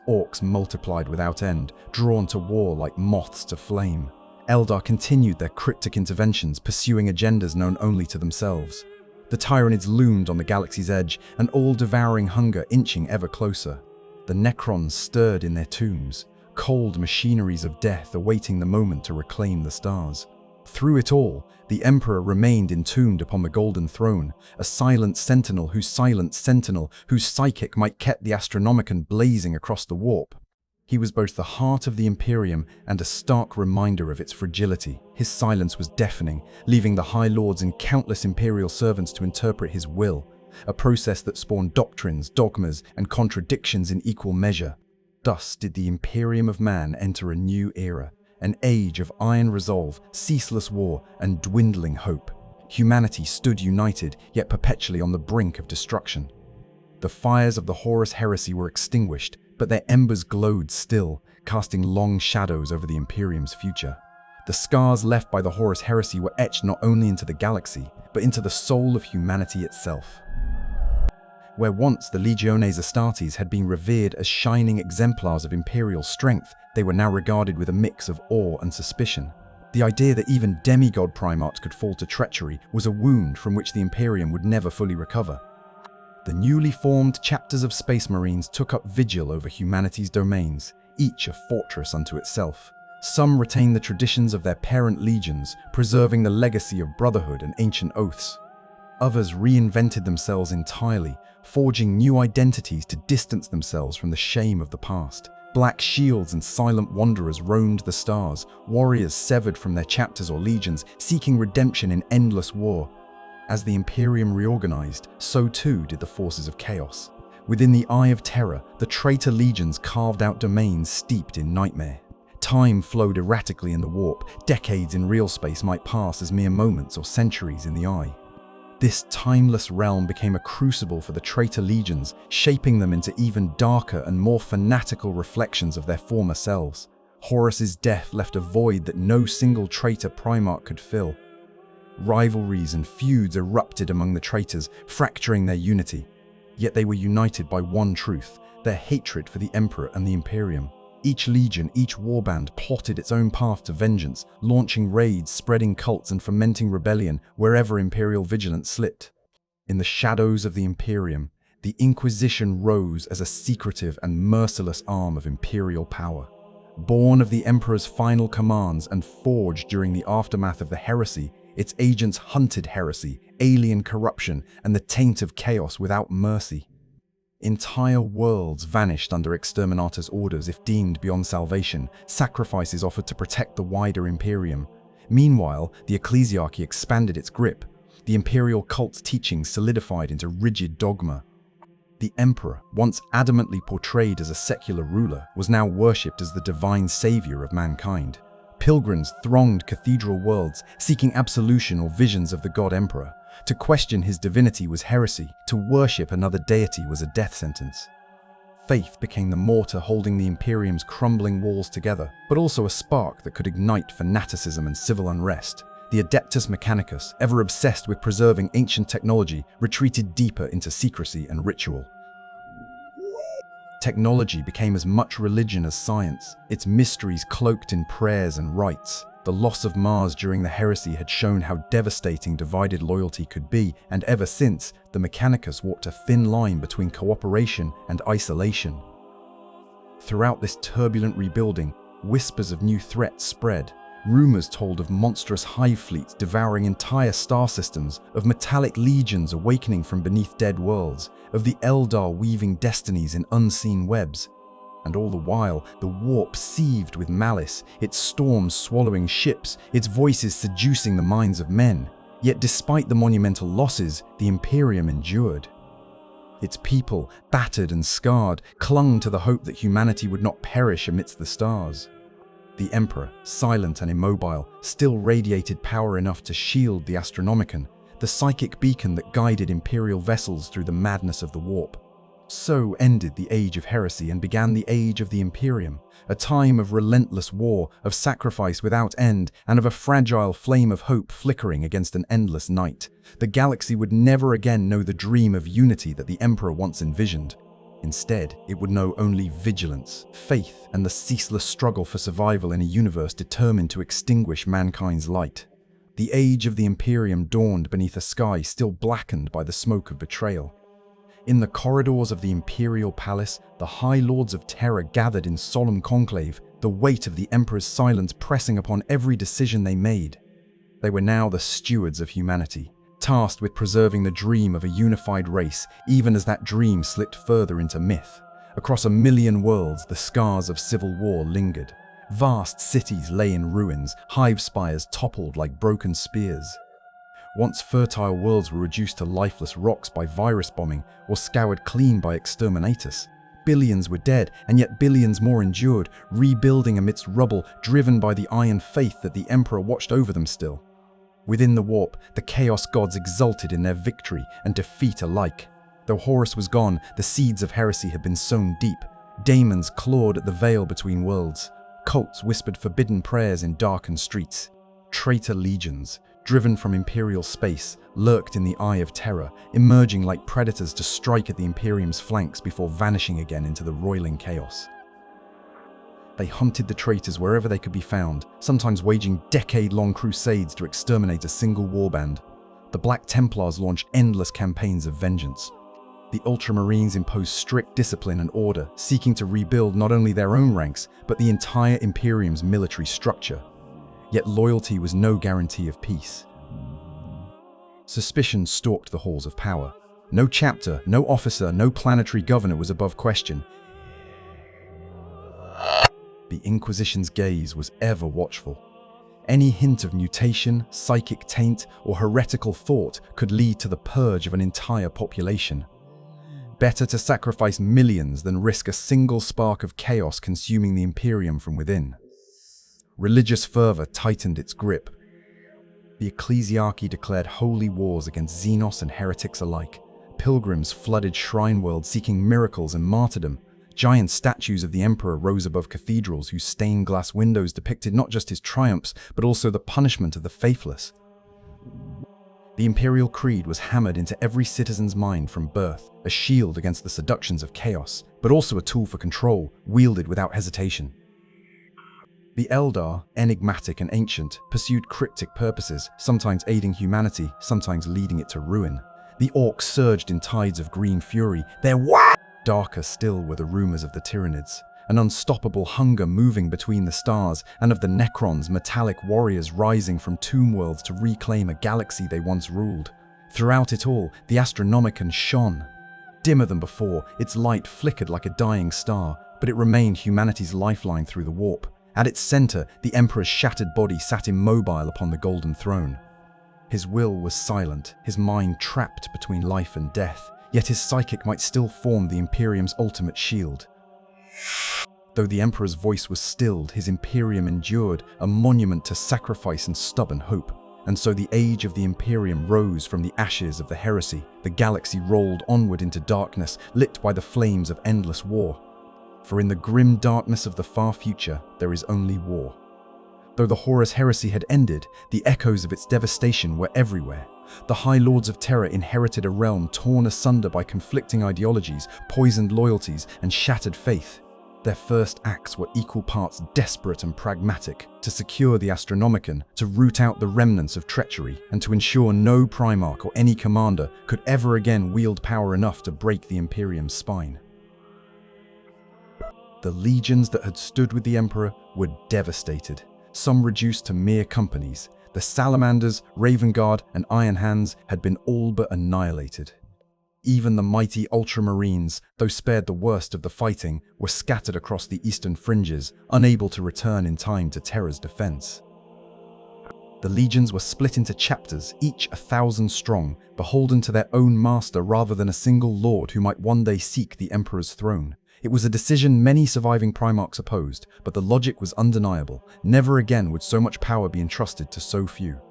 Orcs multiplied without end, drawn to war like moths to flame. Eldar continued their cryptic interventions, pursuing agendas known only to themselves. The Tyranids loomed on the galaxy's edge, an all-devouring hunger inching ever closer. The Necrons stirred in their tombs, cold machineries of death awaiting the moment to reclaim the stars. Through it all, the Emperor remained entombed upon the Golden Throne, a silent sentinel whose psychic might keep the Astronomicon blazing across the warp. He was both the heart of the Imperium and a stark reminder of its fragility. His silence was deafening, leaving the High Lords and countless Imperial servants to interpret his will, a process that spawned doctrines, dogmas, and contradictions in equal measure. Thus did the Imperium of Man enter a new era, an age of iron resolve, ceaseless war, and dwindling hope. Humanity stood united, yet perpetually on the brink of destruction. The fires of the Horus Heresy were extinguished, but their embers glowed still, casting long shadows over the Imperium's future. The scars left by the Horus Heresy were etched not only into the galaxy, but into the soul of humanity itself. Where once the Legiones Astartes had been revered as shining exemplars of imperial strength, they were now regarded with a mix of awe and suspicion. The idea that even demigod Primarchs could fall to treachery was a wound from which the Imperium would never fully recover. The newly formed chapters of Space Marines took up vigil over humanity's domains, each a fortress unto itself. Some retained the traditions of their parent legions, preserving the legacy of brotherhood and ancient oaths. Others reinvented themselves entirely, forging new identities to distance themselves from the shame of the past. Black shields and silent wanderers roamed the stars, warriors severed from their chapters or legions, seeking redemption in endless war. As the Imperium reorganized, so too did the forces of chaos. Within the Eye of Terror, the traitor legions carved out domains steeped in nightmare. Time flowed erratically in the warp. Decades in real space might pass as mere moments or centuries in the Eye. This timeless realm became a crucible for the traitor legions, shaping them into even darker and more fanatical reflections of their former selves. Horus's death left a void that no single traitor Primarch could fill. Rivalries and feuds erupted among the traitors, fracturing their unity. Yet they were united by one truth, their hatred for the Emperor and the Imperium. Each legion, each warband plotted its own path to vengeance, launching raids, spreading cults, and fomenting rebellion wherever Imperial vigilance slipped. In the shadows of the Imperium, the Inquisition rose as a secretive and merciless arm of Imperial power. Born of the Emperor's final commands and forged during the aftermath of the heresy, its agents hunted heresy, alien corruption, and the taint of chaos without mercy. Entire worlds vanished under exterminator's orders if deemed beyond salvation, sacrifices offered to protect the wider Imperium. Meanwhile, the ecclesiarchy expanded its grip. The imperial cult's teachings solidified into rigid dogma. The Emperor, once adamantly portrayed as a secular ruler, was now worshipped as the divine savior of mankind. Pilgrims thronged cathedral worlds, seeking absolution or visions of the god Emperor. To question his divinity was heresy, to worship another deity was a death sentence. Faith became the mortar holding the Imperium's crumbling walls together, but also a spark that could ignite fanaticism and civil unrest. The Adeptus Mechanicus, ever obsessed with preserving ancient technology, retreated deeper into secrecy and ritual. Technology became as much religion as science, its mysteries cloaked in prayers and rites. The loss of Mars during the heresy had shown how devastating divided loyalty could be, and ever since, the Mechanicus walked a thin line between cooperation and isolation. Throughout this turbulent rebuilding, whispers of new threats spread. Rumors told of monstrous hive fleets devouring entire star systems, of metallic legions awakening from beneath dead worlds, of the Eldar weaving destinies in unseen webs. And all the while, the warp seethed with malice, its storms swallowing ships, its voices seducing the minds of men. Yet despite the monumental losses, the Imperium endured. Its people, battered and scarred, clung to the hope that humanity would not perish amidst the stars. The Emperor, silent and immobile, still radiated power enough to shield the Astronomicon, the psychic beacon that guided Imperial vessels through the madness of the warp. So ended the Age of Heresy and began the Age of the Imperium, a time of relentless war, of sacrifice without end, and of a fragile flame of hope flickering against an endless night. The galaxy would never again know the dream of unity that the Emperor once envisioned. Instead, it would know only vigilance, faith, and the ceaseless struggle for survival in a universe determined to extinguish mankind's light. The Age of the Imperium dawned beneath a sky still blackened by the smoke of betrayal. In the corridors of the Imperial Palace, the High Lords of Terror gathered in solemn conclave, the weight of the Emperor's silence pressing upon every decision they made. They were now the stewards of humanity, tasked with preserving the dream of a unified race, even as that dream slipped further into myth. Across 1,000,000 worlds, the scars of civil war lingered. Vast cities lay in ruins, hive spires toppled like broken spears. Once fertile worlds were reduced to lifeless rocks by virus bombing or scoured clean by exterminators. Billions were dead, and yet billions more endured, rebuilding amidst rubble, driven by the iron faith that the Emperor watched over them still. Within the warp, the Chaos Gods exulted in their victory and defeat alike. Though Horus was gone, the seeds of heresy had been sown deep. Daemons clawed at the veil between worlds. Cults whispered forbidden prayers in darkened streets. Traitor legions, driven from Imperial space, lurked in the Eye of Terror, emerging like predators to strike at the Imperium's flanks before vanishing again into the roiling chaos. They hunted the traitors wherever they could be found, sometimes waging decade-long crusades to exterminate a single warband. The Black Templars launched endless campaigns of vengeance. The Ultramarines imposed strict discipline and order, seeking to rebuild not only their own ranks, but the entire Imperium's military structure. Yet loyalty was no guarantee of peace. Suspicion stalked the halls of power. No chapter, no officer, no planetary governor was above question. The Inquisition's gaze was ever watchful. Any hint of mutation, psychic taint, or heretical thought could lead to the purge of an entire population. Better to sacrifice millions than risk a single spark of chaos consuming the Imperium from within. Religious fervor tightened its grip. The ecclesiarchy declared holy wars against Xenos and heretics alike. Pilgrims flooded shrine worlds seeking miracles and martyrdom. Giant statues of the Emperor rose above cathedrals whose stained glass windows depicted not just his triumphs, but also the punishment of the faithless. The Imperial Creed was hammered into every citizen's mind from birth, a shield against the seductions of chaos, but also a tool for control, wielded without hesitation. The Eldar, enigmatic and ancient, pursued cryptic purposes, sometimes aiding humanity, sometimes leading it to ruin. The Orcs surged in tides of green fury, their darker still were the rumors of the Tyranids, an unstoppable hunger moving between the stars, and of the Necrons, metallic warriors rising from tomb worlds to reclaim a galaxy they once ruled. Throughout it all, the Astronomicon shone. Dimmer than before, its light flickered like a dying star, but it remained humanity's lifeline through the warp. At its center, the Emperor's shattered body sat immobile upon the Golden Throne. His will was silent, his mind trapped between life and death, yet his psychic might still form the Imperium's ultimate shield. Though the Emperor's voice was stilled, his Imperium endured, a monument to sacrifice and stubborn hope. And so the age of the Imperium rose from the ashes of the heresy. The galaxy rolled onward into darkness, lit by the flames of endless war. For in the grim darkness of the far future, there is only war. Though the Horus Heresy had ended, the echoes of its devastation were everywhere. The High Lords of Terror inherited a realm torn asunder by conflicting ideologies, poisoned loyalties, and shattered faith. Their first acts were equal parts desperate and pragmatic, to secure the Astronomicon, to root out the remnants of treachery, and to ensure no Primarch or any commander could ever again wield power enough to break the Imperium's spine. The legions that had stood with the Emperor were devastated, some reduced to mere companies. The Salamanders, Raven Guard, and Iron Hands had been all but annihilated. Even the mighty Ultramarines, though spared the worst of the fighting, were scattered across the eastern fringes, unable to return in time to Terra's defense. The legions were split into chapters, each 1,000 strong, beholden to their own master rather than a single lord who might one day seek the Emperor's throne. It was a decision many surviving Primarchs opposed, but the logic was undeniable. Never again would so much power be entrusted to so few.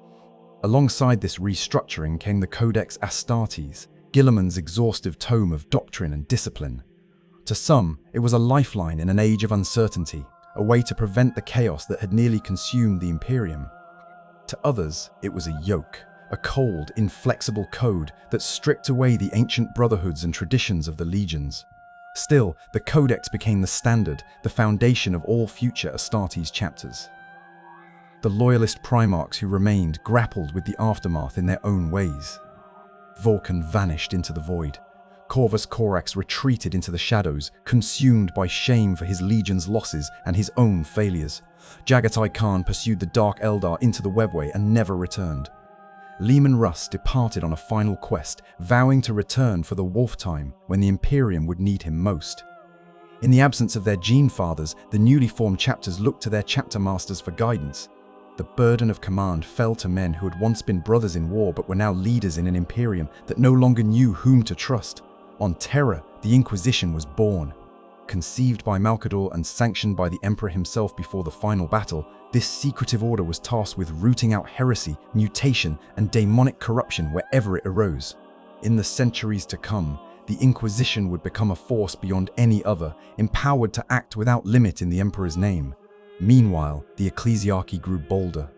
Alongside this restructuring came the Codex Astartes, Guilliman's exhaustive tome of doctrine and discipline. To some, it was a lifeline in an age of uncertainty, a way to prevent the chaos that had nearly consumed the Imperium. To others, it was a yoke, a cold, inflexible code that stripped away the ancient brotherhoods and traditions of the legions. Still, the Codex became the standard, the foundation of all future Astartes chapters. The loyalist Primarchs who remained grappled with the aftermath in their own ways. Vulcan vanished into the void. Corvus Corax retreated into the shadows, consumed by shame for his legion's losses and his own failures. Jagatai Khan pursued the Dark Eldar into the webway and never returned. Leman Russ departed on a final quest, vowing to return for the Wolf Time when the Imperium would need him most. In the absence of their Gene Fathers, the newly formed chapters looked to their chapter masters for guidance. The burden of command fell to men who had once been brothers in war but were now leaders in an Imperium that no longer knew whom to trust. On Terra, the Inquisition was born. Conceived by Malcador and sanctioned by the Emperor himself before the final battle, this secretive order was tasked with rooting out heresy, mutation, and demonic corruption wherever it arose. In the centuries to come, the Inquisition would become a force beyond any other, empowered to act without limit in the Emperor's name. Meanwhile, the ecclesiarchy grew bolder.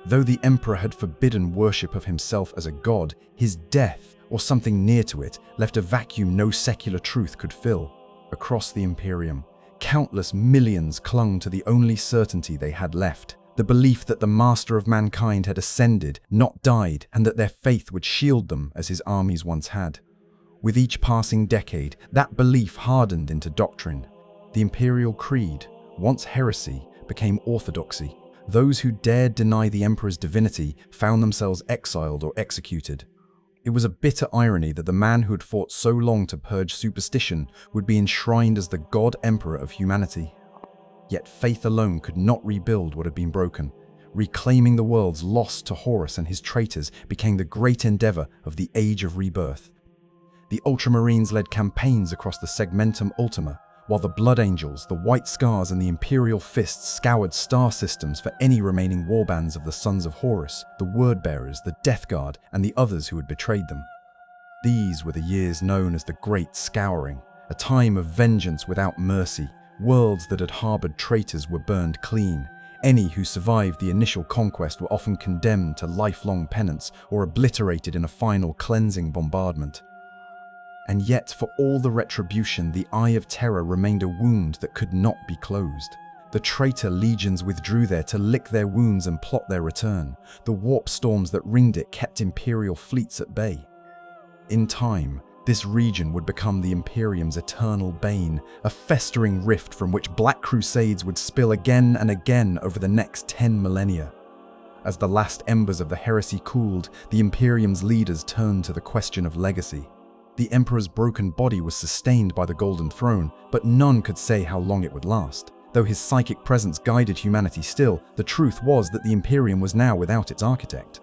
Though the Emperor had forbidden worship of himself as a god, his death, or something near to it, left a vacuum no secular truth could fill. Across the Imperium, countless millions clung to the only certainty they had left, the belief that the master of mankind had ascended, not died, and that their faith would shield them as his armies once had. With each passing decade, that belief hardened into doctrine. The Imperial Creed, once heresy, became orthodoxy. Those who dared deny the Emperor's divinity found themselves exiled or executed. It was a bitter irony that the man who had fought so long to purge superstition would be enshrined as the God Emperor of humanity. Yet faith alone could not rebuild what had been broken. Reclaiming the worlds lost to Horus and his traitors became the great endeavor of the Age of Rebirth. The Ultramarines led campaigns across the Segmentum Ultima, while the Blood Angels, the White Scars, and the Imperial Fists scoured star systems for any remaining warbands of the Sons of Horus, the Word-Bearers, the Death Guard, and the others who had betrayed them. These were the years known as the Great Scouring, a time of vengeance without mercy. Worlds that had harbored traitors were burned clean. Any who survived the initial conquest were often condemned to lifelong penance or obliterated in a final cleansing bombardment. And yet, for all the retribution, the Eye of Terror remained a wound that could not be closed. The traitor legions withdrew there to lick their wounds and plot their return. The warp storms that ringed it kept Imperial fleets at bay. In time, this region would become the Imperium's eternal bane, a festering rift from which black crusades would spill again and again over the next 10 millennia. As the last embers of the heresy cooled, the Imperium's leaders turned to the question of legacy. The Emperor's broken body was sustained by the Golden Throne, but none could say how long it would last. Though his psychic presence guided humanity still, the truth was that the Imperium was now without its architect.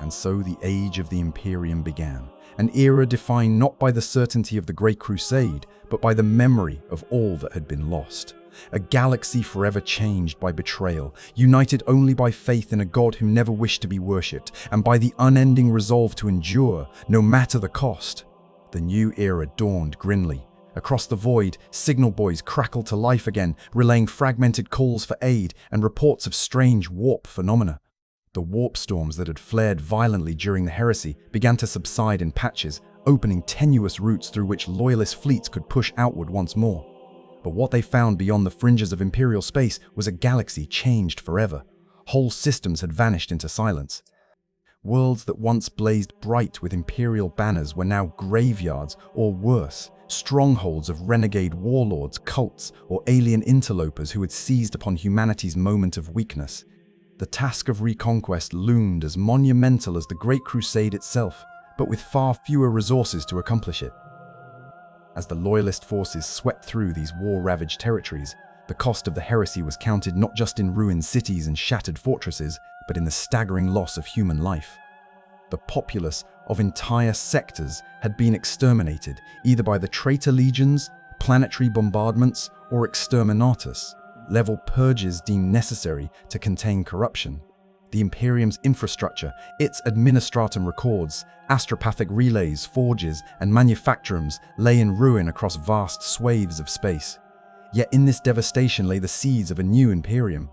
And so the Age of the Imperium began, an era defined not by the certainty of the Great Crusade, but by the memory of all that had been lost. A galaxy forever changed by betrayal, united only by faith in a god who never wished to be worshipped, and by the unending resolve to endure, no matter the cost. The new era dawned grimly. Across the void, signal buoys crackled to life again, relaying fragmented calls for aid and reports of strange warp phenomena. The warp storms that had flared violently during the heresy began to subside in patches, opening tenuous routes through which loyalist fleets could push outward once more. But what they found beyond the fringes of Imperial space was a galaxy changed forever. Whole systems had vanished into silence. Worlds that once blazed bright with Imperial banners were now graveyards, or worse, strongholds of renegade warlords, cults, or alien interlopers who had seized upon humanity's moment of weakness. The task of reconquest loomed as monumental as the Great Crusade itself, but with far fewer resources to accomplish it. As the loyalist forces swept through these war-ravaged territories, the cost of the heresy was counted not just in ruined cities and shattered fortresses, but in the staggering loss of human life. The populace of entire sectors had been exterminated, either by the traitor legions, planetary bombardments, or exterminatus, level purges deemed necessary to contain corruption. The Imperium's infrastructure, its administratum records, astropathic relays, forges, and manufactorums lay in ruin across vast swathes of space. Yet in this devastation lay the seeds of a new Imperium.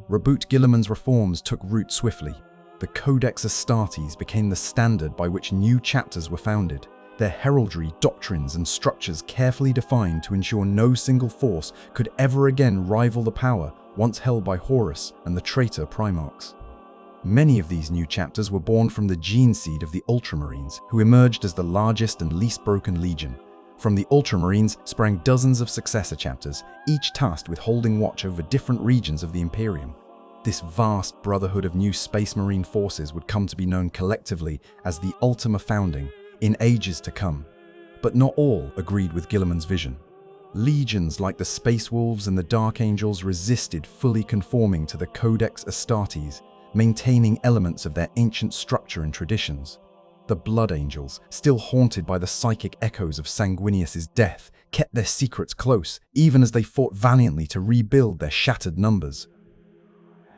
Reboot Guilliman's reforms took root swiftly. The Codex Astartes became the standard by which new chapters were founded, their heraldry, doctrines, and structures carefully defined to ensure no single force could ever again rival the power once held by Horus and the traitor Primarchs. Many of these new chapters were born from the gene seed of the Ultramarines, who emerged as the largest and least broken legion. From the Ultramarines sprang dozens of successor chapters, each tasked with holding watch over different regions of the Imperium. This vast brotherhood of new Space Marine forces would come to be known collectively as the Ultima Founding in ages to come. But not all agreed with Guilliman's vision. Legions like the Space Wolves and the Dark Angels resisted fully conforming to the Codex Astartes, maintaining elements of their ancient structure and traditions. The Blood Angels, still haunted by the psychic echoes of Sanguinius's death, kept their secrets close, even as they fought valiantly to rebuild their shattered numbers.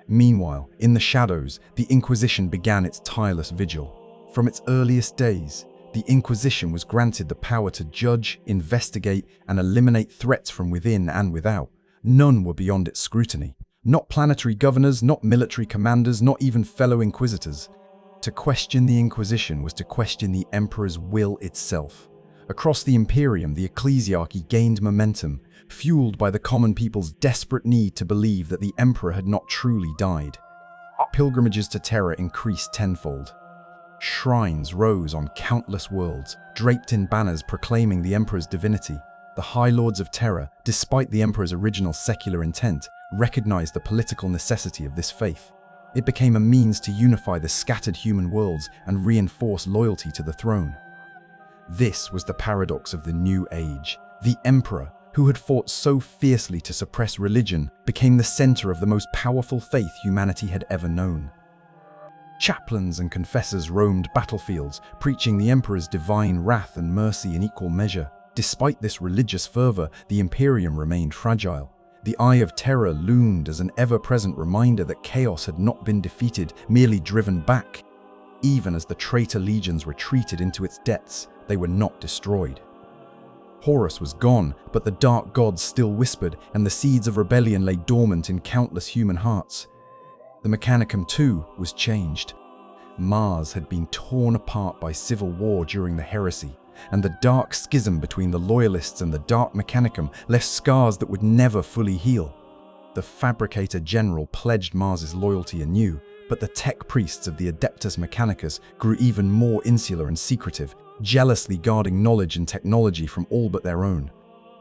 Meanwhile, in the shadows, the Inquisition began its tireless vigil. From its earliest days, the Inquisition was granted the power to judge, investigate, and eliminate threats from within and without. None were beyond its scrutiny. Not planetary governors, not military commanders, not even fellow inquisitors. To question the Inquisition was to question the Emperor's will itself. Across the Imperium, the ecclesiarchy gained momentum, fueled by the common people's desperate need to believe that the Emperor had not truly died. Pilgrimages to Terra increased tenfold. Shrines rose on countless worlds, draped in banners proclaiming the Emperor's divinity. The High Lords of Terra, despite the Emperor's original secular intent, recognized the political necessity of this faith. It became a means to unify the scattered human worlds and reinforce loyalty to the throne. This was the paradox of the New Age. The Emperor, who had fought so fiercely to suppress religion, became the center of the most powerful faith humanity had ever known. Chaplains and confessors roamed battlefields, preaching the Emperor's divine wrath and mercy in equal measure. Despite this religious fervor, the Imperium remained fragile. The Eye of Terror loomed as an ever-present reminder that chaos had not been defeated, merely driven back. Even as the traitor legions retreated into its depths, they were not destroyed. Horus was gone, but the dark gods still whispered, and the seeds of rebellion lay dormant in countless human hearts. The Mechanicum, too, was changed. Mars had been torn apart by civil war during the heresy, and the dark schism between the Loyalists and the Dark Mechanicum left scars that would never fully heal. The Fabricator General pledged Mars's loyalty anew, but the tech priests of the Adeptus Mechanicus grew even more insular and secretive, jealously guarding knowledge and technology from all but their own.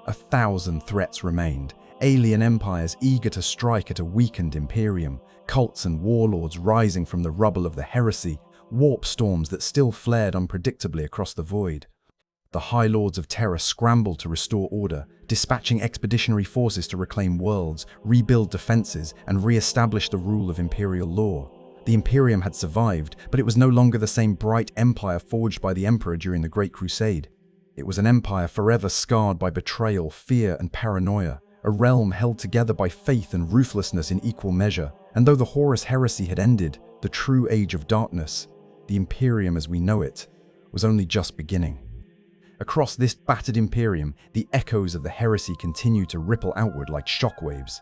1,000 threats remained, alien empires eager to strike at a weakened Imperium, cults and warlords rising from the rubble of the heresy, warp storms that still flared unpredictably across the void. The High Lords of Terra scrambled to restore order, dispatching expeditionary forces to reclaim worlds, rebuild defenses, and re-establish the rule of Imperial law. The Imperium had survived, but it was no longer the same bright empire forged by the Emperor during the Great Crusade. It was an empire forever scarred by betrayal, fear, and paranoia, a realm held together by faith and ruthlessness in equal measure. And though the Horus Heresy had ended, the true age of darkness, the Imperium as we know it, was only just beginning. Across this battered Imperium, the echoes of the heresy continued to ripple outward like shockwaves.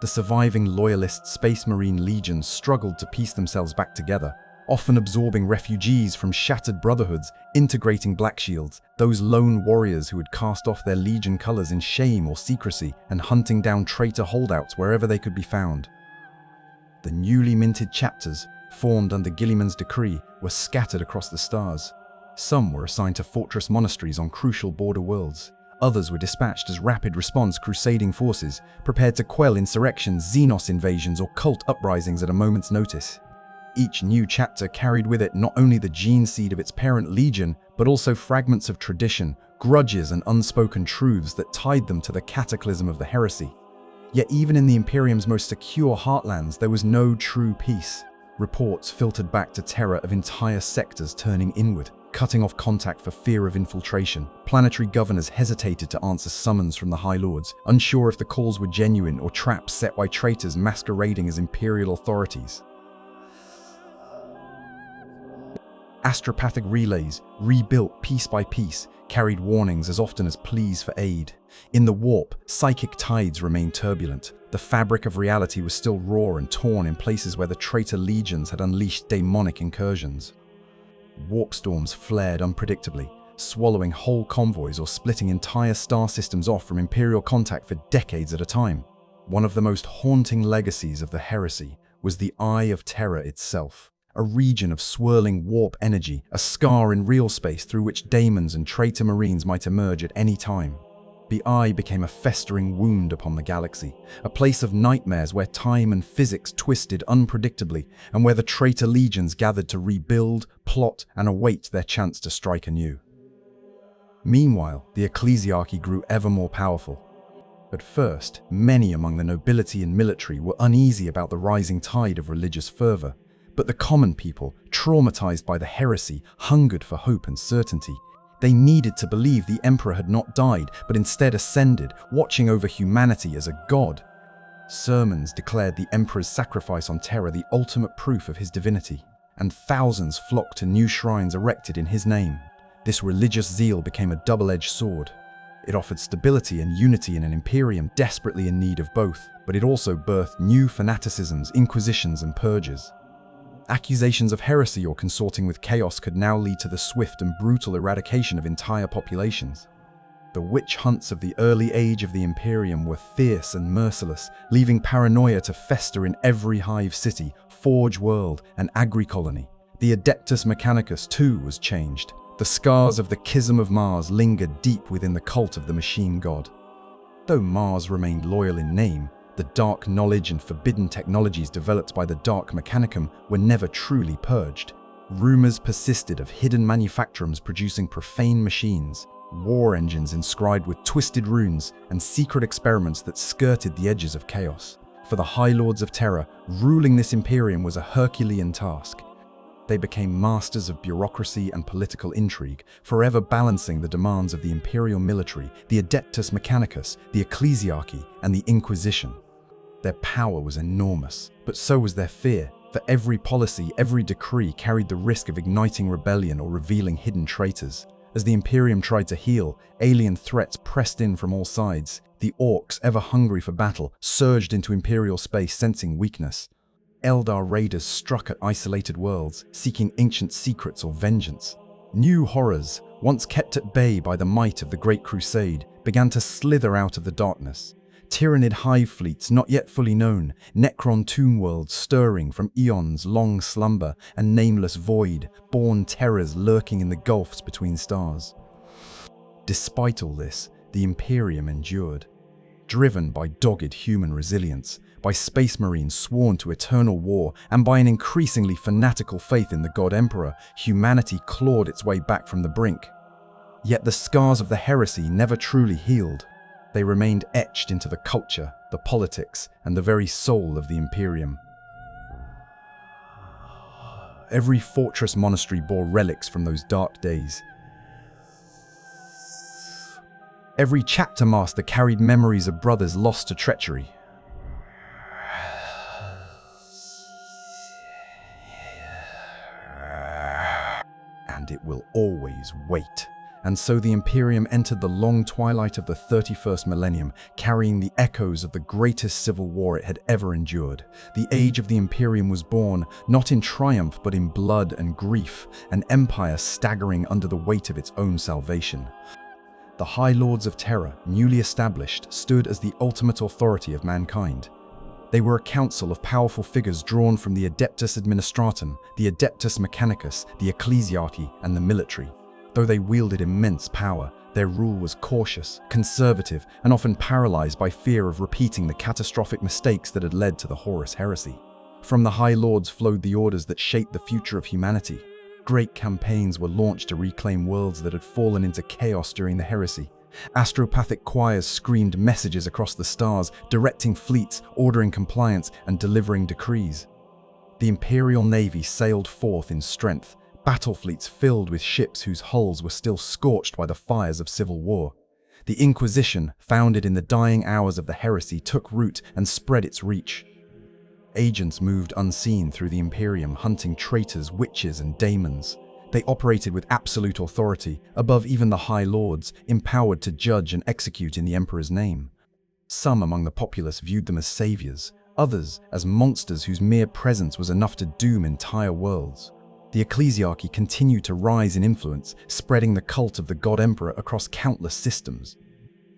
The surviving loyalist Space Marine legions struggled to piece themselves back together, often absorbing refugees from shattered brotherhoods, integrating Black Shields, those lone warriors who had cast off their legion colors in shame or secrecy, and hunting down traitor holdouts wherever they could be found. The newly minted chapters, formed under Guilliman's decree, were scattered across the stars. Some were assigned to fortress monasteries on crucial border worlds. Others were dispatched as rapid response crusading forces, prepared to quell insurrections, Xenos invasions, or cult uprisings at a moment's notice. Each new chapter carried with it not only the gene seed of its parent legion, but also fragments of tradition, grudges, and unspoken truths that tied them to the cataclysm of the heresy. Yet even in the Imperium's most secure heartlands, there was no true peace. Reports filtered back to Terra of entire sectors turning inward, cutting off contact for fear of infiltration. Planetary governors hesitated to answer summons from the High Lords, unsure if the calls were genuine or traps set by traitors masquerading as Imperial authorities. Astropathic relays, rebuilt piece by piece, carried warnings as often as pleas for aid. In the warp, psychic tides remained turbulent. The fabric of reality was still raw and torn in places where the traitor legions had unleashed demonic incursions. Warp storms flared unpredictably, swallowing whole convoys or splitting entire star systems off from Imperial contact for decades at a time. One of the most haunting legacies of the heresy was the Eye of Terror itself, a region of swirling warp energy, a scar in real space through which daemons and traitor marines might emerge at any time. The Eye became a festering wound upon the galaxy, a place of nightmares where time and physics twisted unpredictably, and where the traitor legions gathered to rebuild, plot, and await their chance to strike anew. Meanwhile, the ecclesiarchy grew ever more powerful. At first, many among the nobility and military were uneasy about the rising tide of religious fervor, but the common people, traumatized by the heresy, hungered for hope and certainty. They needed to believe the Emperor had not died, but instead ascended, watching over humanity as a god. Sermons declared the Emperor's sacrifice on Terra the ultimate proof of his divinity, and thousands flocked to new shrines erected in his name. This religious zeal became a double-edged sword. It offered stability and unity in an Imperium desperately in need of both, but it also birthed new fanaticisms, inquisitions, and purges. Accusations of heresy or consorting with chaos could now lead to the swift and brutal eradication of entire populations. The witch hunts of the early age of the Imperium were fierce and merciless, leaving paranoia to fester in every hive city, forge world, and agri-colony. The Adeptus Mechanicus, too, was changed. The scars of the Schism of Mars lingered deep within the cult of the machine god. Though Mars remained loyal in name, the dark knowledge and forbidden technologies developed by the Dark Mechanicum were never truly purged. Rumors persisted of hidden manufactorums producing profane machines, war engines inscribed with twisted runes, and secret experiments that skirted the edges of chaos. For the High Lords of Terra, ruling this Imperium was a Herculean task. They became masters of bureaucracy and political intrigue, forever balancing the demands of the Imperial military, the Adeptus Mechanicus, the ecclesiarchy, and the Inquisition. Their power was enormous, but so was their fear. For every policy, every decree carried the risk of igniting rebellion or revealing hidden traitors. As the Imperium tried to heal, alien threats pressed in from all sides. The Orcs, ever hungry for battle, surged into Imperial space, sensing weakness. Eldar raiders struck at isolated worlds, seeking ancient secrets or vengeance. New horrors, once kept at bay by the might of the Great Crusade, began to slither out of the darkness. Tyrannid hive fleets not yet fully known, Necron tomb worlds stirring from eons long slumber, and nameless void, born terrors lurking in the gulfs between stars. Despite all this, the Imperium endured. Driven by dogged human resilience, by space marines sworn to eternal war, and by an increasingly fanatical faith in the God Emperor, humanity clawed its way back from the brink. Yet the scars of the heresy never truly healed. They remained etched into the culture, the politics, and the very soul of the Imperium. Every fortress monastery bore relics from those dark days. Every chapter master carried memories of brothers lost to treachery. And it will always wait. And so the Imperium entered the long twilight of the 31st millennium, carrying the echoes of the greatest civil war it had ever endured. The age of the Imperium was born, not in triumph but in blood and grief, an empire staggering under the weight of its own salvation. The High Lords of Terra, newly established, stood as the ultimate authority of mankind. They were a council of powerful figures drawn from the Adeptus Administratum, the Adeptus Mechanicus, the Ecclesiarchy, and the military. Though they wielded immense power, their rule was cautious, conservative, and often paralyzed by fear of repeating the catastrophic mistakes that had led to the Horus Heresy. From the High Lords flowed the orders that shaped the future of humanity. Great campaigns were launched to reclaim worlds that had fallen into chaos during the heresy. Astropathic choirs screamed messages across the stars, directing fleets, ordering compliance, and delivering decrees. The Imperial Navy sailed forth in strength, battle fleets filled with ships whose hulls were still scorched by the fires of civil war. The Inquisition, founded in the dying hours of the heresy, took root and spread its reach. Agents moved unseen through the Imperium, hunting traitors, witches, and daemons. They operated with absolute authority, above even the High Lords, empowered to judge and execute in the Emperor's name. Some among the populace viewed them as saviors, others as monsters whose mere presence was enough to doom entire worlds. The Ecclesiarchy continued to rise in influence, spreading the cult of the God Emperor across countless systems.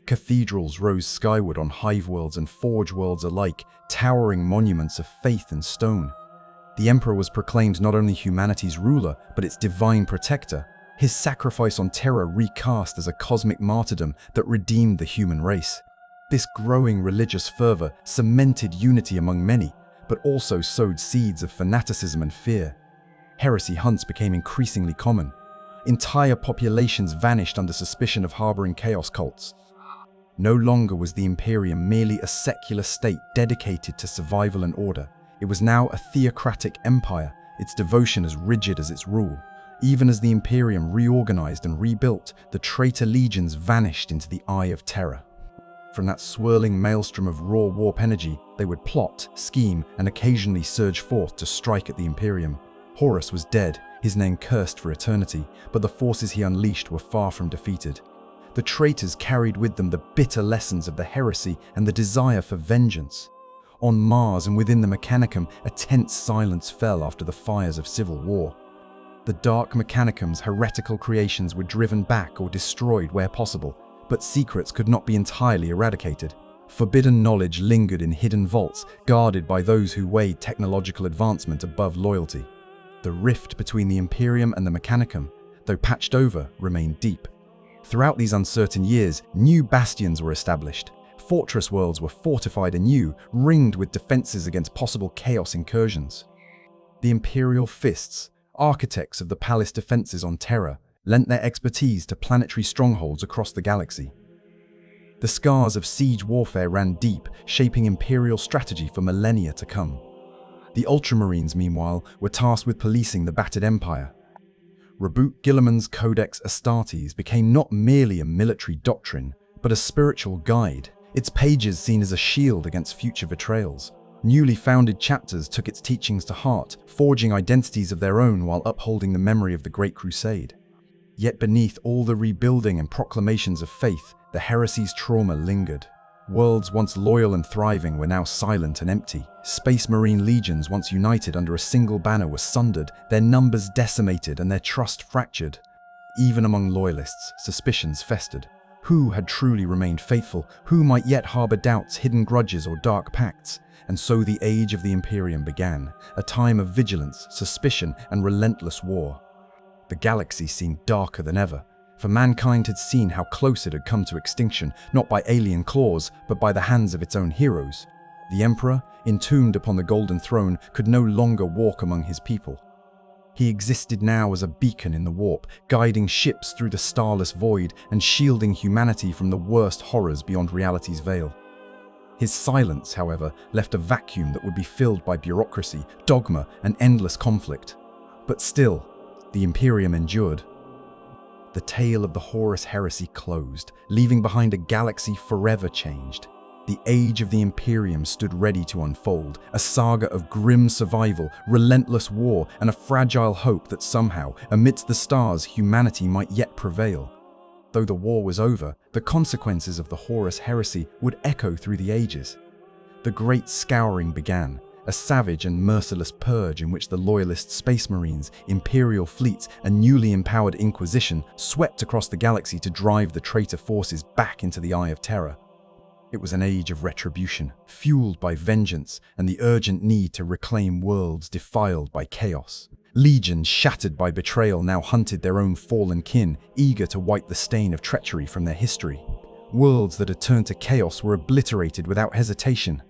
Cathedrals rose skyward on hive worlds and forge worlds alike, towering monuments of faith and stone. The Emperor was proclaimed not only humanity's ruler, but its divine protector, his sacrifice on Terra recast as a cosmic martyrdom that redeemed the human race. This growing religious fervor cemented unity among many, but also sowed seeds of fanaticism and fear. Heresy hunts became increasingly common. Entire populations vanished under suspicion of harboring chaos cults. No longer was the Imperium merely a secular state dedicated to survival and order. It was now a theocratic empire, its devotion as rigid as its rule. Even as the Imperium reorganized and rebuilt, the traitor legions vanished into the eye of terror. From that swirling maelstrom of raw warp energy, they would plot, scheme, and occasionally surge forth to strike at the Imperium. Horus was dead, his name cursed for eternity, but the forces he unleashed were far from defeated. The traitors carried with them the bitter lessons of the heresy and the desire for vengeance. On Mars and within the Mechanicum, a tense silence fell after the fires of civil war. The Dark Mechanicum's heretical creations were driven back or destroyed where possible, but secrets could not be entirely eradicated. Forbidden knowledge lingered in hidden vaults, guarded by those who weighed technological advancement above loyalty. The rift between the Imperium and the Mechanicum, though patched over, remained deep. Throughout these uncertain years, new bastions were established. Fortress worlds were fortified anew, ringed with defenses against possible chaos incursions. The Imperial Fists, architects of the palace defenses on Terra, lent their expertise to planetary strongholds across the galaxy. The scars of siege warfare ran deep, shaping Imperial strategy for millennia to come. The Ultramarines, meanwhile, were tasked with policing the battered empire. Reboot Guilliman's Codex Astartes became not merely a military doctrine, but a spiritual guide, its pages seen as a shield against future betrayals. Newly founded chapters took its teachings to heart, forging identities of their own while upholding the memory of the Great Crusade. Yet beneath all the rebuilding and proclamations of faith, the heresy's trauma lingered. Worlds once loyal and thriving were now silent and empty. Space Marine legions once united under a single banner were sundered, their numbers decimated and their trust fractured. Even among loyalists, suspicions festered. Who had truly remained faithful? Who might yet harbor doubts, hidden grudges, or dark pacts? And so the age of the Imperium began, a time of vigilance, suspicion, and relentless war. The galaxy seemed darker than ever, for mankind had seen how close it had come to extinction, not by alien claws, but by the hands of its own heroes. The Emperor, entombed upon the Golden Throne, could no longer walk among his people. He existed now as a beacon in the warp, guiding ships through the starless void and shielding humanity from the worst horrors beyond reality's veil. His silence, however, left a vacuum that would be filled by bureaucracy, dogma, and endless conflict. But still, the Imperium endured. The tale of the Horus Heresy closed, leaving behind a galaxy forever changed. The age of the Imperium stood ready to unfold, a saga of grim survival, relentless war, and a fragile hope that somehow, amidst the stars, humanity might yet prevail. Though the war was over, the consequences of the Horus Heresy would echo through the ages. The Great Scouring began, a savage and merciless purge in which the loyalist space marines, imperial fleets, and newly empowered Inquisition swept across the galaxy to drive the traitor forces back into the Eye of Terror. It was an age of retribution, fueled by vengeance and the urgent need to reclaim worlds defiled by chaos. Legions shattered by betrayal now hunted their own fallen kin, eager to wipe the stain of treachery from their history. Worlds that had turned to chaos were obliterated without hesitation.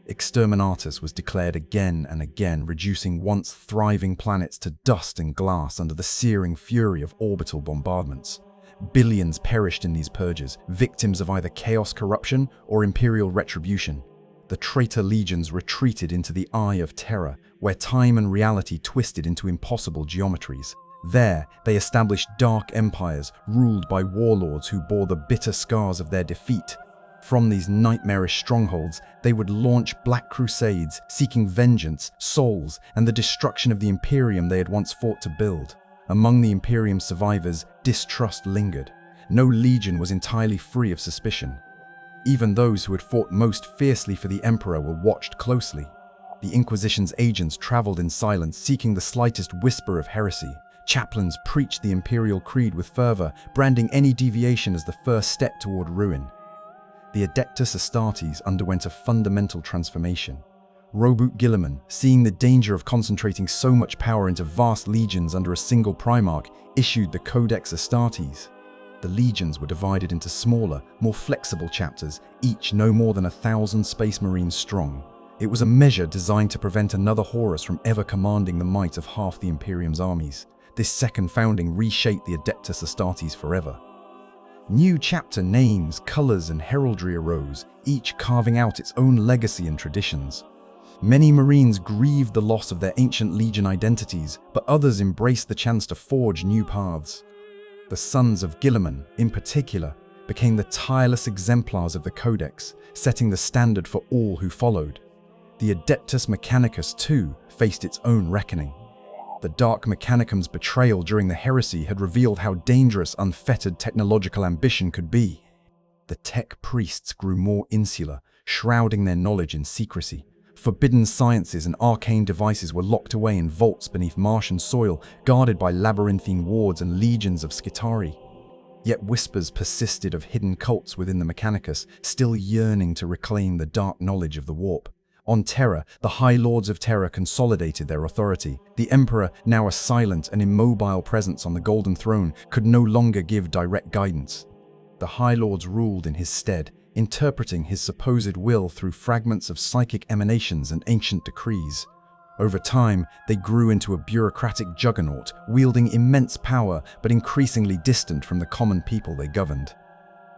Exterminatus was declared again and again, reducing once thriving planets to dust and glass under the searing fury of orbital bombardments. Billions perished in these purges, victims of either chaos corruption or imperial retribution. The traitor legions retreated into the Eye of Terror, where time and reality twisted into impossible geometries. There, they established dark empires ruled by warlords who bore the bitter scars of their defeat. From these nightmarish strongholds, they would launch black crusades, seeking vengeance, souls, and the destruction of the Imperium they had once fought to build. Among the Imperium survivors, distrust lingered. No legion was entirely free of suspicion. Even those who had fought most fiercely for the Emperor were watched closely. The Inquisition's agents traveled in silence, seeking the slightest whisper of heresy. Chaplains preached the Imperial creed with fervor, branding any deviation as the first step toward ruin. The Adeptus Astartes underwent a fundamental transformation. Roboute Guilliman, seeing the danger of concentrating so much power into vast legions under a single Primarch, issued the Codex Astartes. The legions were divided into smaller, more flexible chapters, each no more than 1,000 space marines strong. It was a measure designed to prevent another Horus from ever commanding the might of half the Imperium's armies. This second founding reshaped the Adeptus Astartes forever. New chapter names, colors, and heraldry arose, each carving out its own legacy and traditions. Many Marines grieved the loss of their ancient legion identities, but others embraced the chance to forge new paths. The sons of Guilliman, in particular, became the tireless exemplars of the Codex, setting the standard for all who followed. The Adeptus Mechanicus, too, faced its own reckoning. The Dark Mechanicum's betrayal during the Heresy had revealed how dangerous unfettered technological ambition could be. The tech priests grew more insular, shrouding their knowledge in secrecy. Forbidden sciences and arcane devices were locked away in vaults beneath Martian soil, guarded by labyrinthine wards and legions of Skitarii. Yet whispers persisted of hidden cults within the Mechanicus, still yearning to reclaim the dark knowledge of the warp. On Terra, the High Lords of Terra consolidated their authority. The Emperor, now a silent and immobile presence on the Golden Throne, could no longer give direct guidance. The High Lords ruled in his stead, interpreting his supposed will through fragments of psychic emanations and ancient decrees. Over time, they grew into a bureaucratic juggernaut, wielding immense power but increasingly distant from the common people they governed.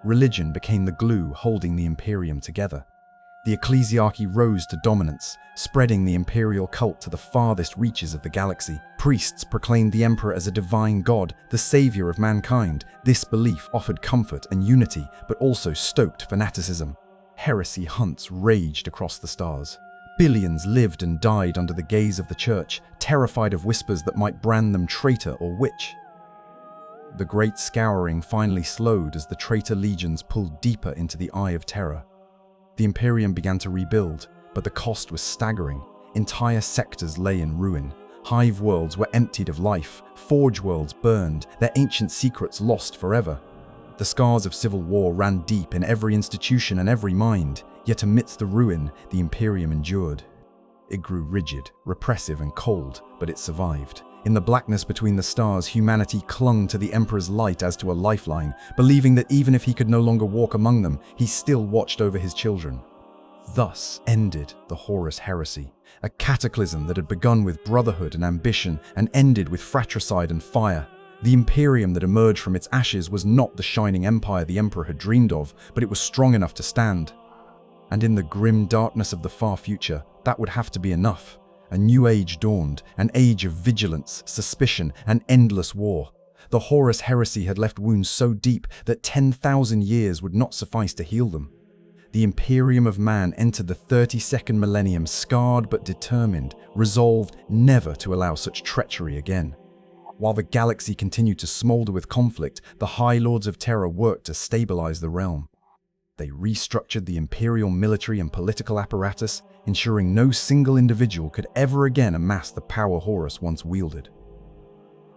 Religion became the glue holding the Imperium together. The ecclesiarchy rose to dominance, spreading the imperial cult to the farthest reaches of the galaxy. Priests proclaimed the Emperor as a divine god, the savior of mankind. This belief offered comfort and unity, but also stoked fanaticism. Heresy hunts raged across the stars. Billions lived and died under the gaze of the Church, terrified of whispers that might brand them traitor or witch. The Great Scouring finally slowed as the traitor legions pulled deeper into the Eye of Terror. The Imperium began to rebuild, but the cost was staggering. Entire sectors lay in ruin. Hive worlds were emptied of life, forge worlds burned, their ancient secrets lost forever. The scars of civil war ran deep in every institution and every mind, yet amidst the ruin, the Imperium endured. It grew rigid, repressive, and cold, but it survived. In the blackness between the stars, humanity clung to the Emperor's light as to a lifeline, believing that even if he could no longer walk among them, he still watched over his children. Thus ended the Horus Heresy, a cataclysm that had begun with brotherhood and ambition and ended with fratricide and fire. The Imperium that emerged from its ashes was not the shining empire the Emperor had dreamed of, but it was strong enough to stand. And in the grim darkness of the far future, that would have to be enough. A new age dawned, an age of vigilance, suspicion, and endless war. The Horus Heresy had left wounds so deep that 10,000 years would not suffice to heal them. The Imperium of Man entered the 32nd millennium scarred but determined, resolved never to allow such treachery again. While the galaxy continued to smolder with conflict, the High Lords of Terror worked to stabilize the realm. They restructured the Imperial military and political apparatus, ensuring no single individual could ever again amass the power Horus once wielded.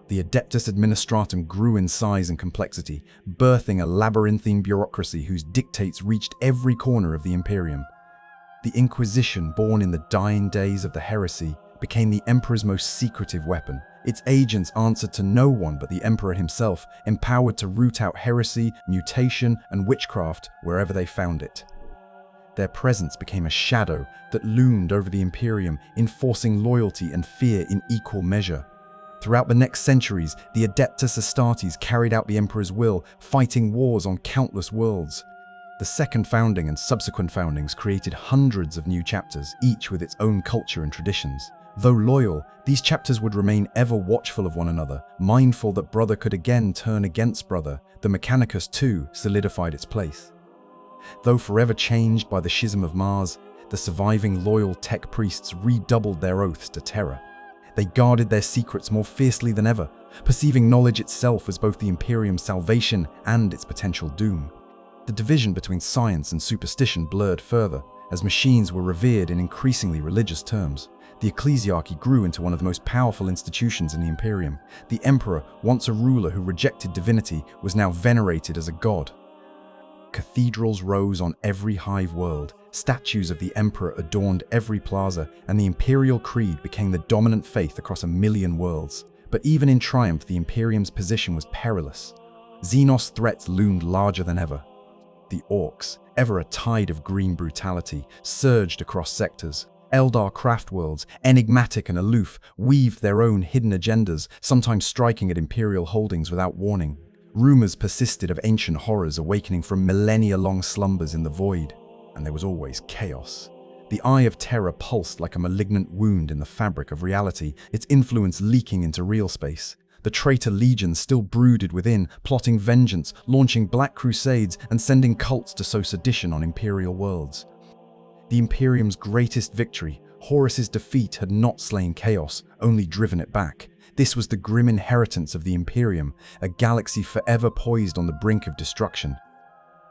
The Adeptus Administratum grew in size and complexity, birthing a labyrinthine bureaucracy whose dictates reached every corner of the Imperium. The Inquisition, born in the dying days of the heresy, became the Emperor's most secretive weapon. Its agents answered to no one but the Emperor himself, empowered to root out heresy, mutation, and witchcraft wherever they found it. Their presence became a shadow that loomed over the Imperium, enforcing loyalty and fear in equal measure. Throughout the next centuries, the Adeptus Astartes carried out the Emperor's will, fighting wars on countless worlds. The second founding and subsequent foundings created hundreds of new chapters, each with its own culture and traditions. Though loyal, these chapters would remain ever watchful of one another, mindful that brother could again turn against brother. The Mechanicus, too, solidified its place. Though forever changed by the schism of Mars, the surviving loyal tech priests redoubled their oaths to terror. They guarded their secrets more fiercely than ever, perceiving knowledge itself as both the Imperium's salvation and its potential doom. The division between science and superstition blurred further, as machines were revered in increasingly religious terms. The ecclesiarchy grew into one of the most powerful institutions in the Imperium. The Emperor, once a ruler who rejected divinity, was now venerated as a god. Cathedrals rose on every hive world, statues of the Emperor adorned every plaza, and the Imperial Creed became the dominant faith across 1,000,000 worlds. But even in triumph, the Imperium's position was perilous. Xenos threats loomed larger than ever. The Orcs, ever a tide of green brutality, surged across sectors. Eldar craft worlds, enigmatic and aloof, weaved their own hidden agendas, sometimes striking at Imperial holdings without warning. Rumors persisted of ancient horrors awakening from millennia-long slumbers in the void, and there was always chaos. The Eye of Terror pulsed like a malignant wound in the fabric of reality, its influence leaking into real space. The traitor legions still brooded within, plotting vengeance, launching black crusades, and sending cults to sow sedition on Imperial worlds. The Imperium's greatest victory, Horus's defeat, had not slain chaos, only driven it back. This was the grim inheritance of the Imperium, a galaxy forever poised on the brink of destruction.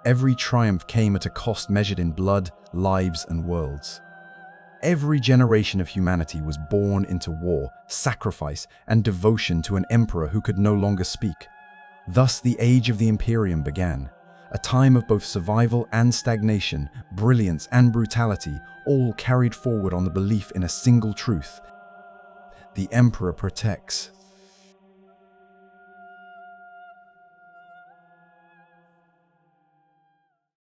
Every triumph came at a cost measured in blood, lives, and worlds. Every generation of humanity was born into war, sacrifice, and devotion to an emperor who could no longer speak. Thus the Age of the Imperium began. A time of both survival and stagnation, brilliance and brutality, all carried forward on the belief in a single truth. The Emperor protects,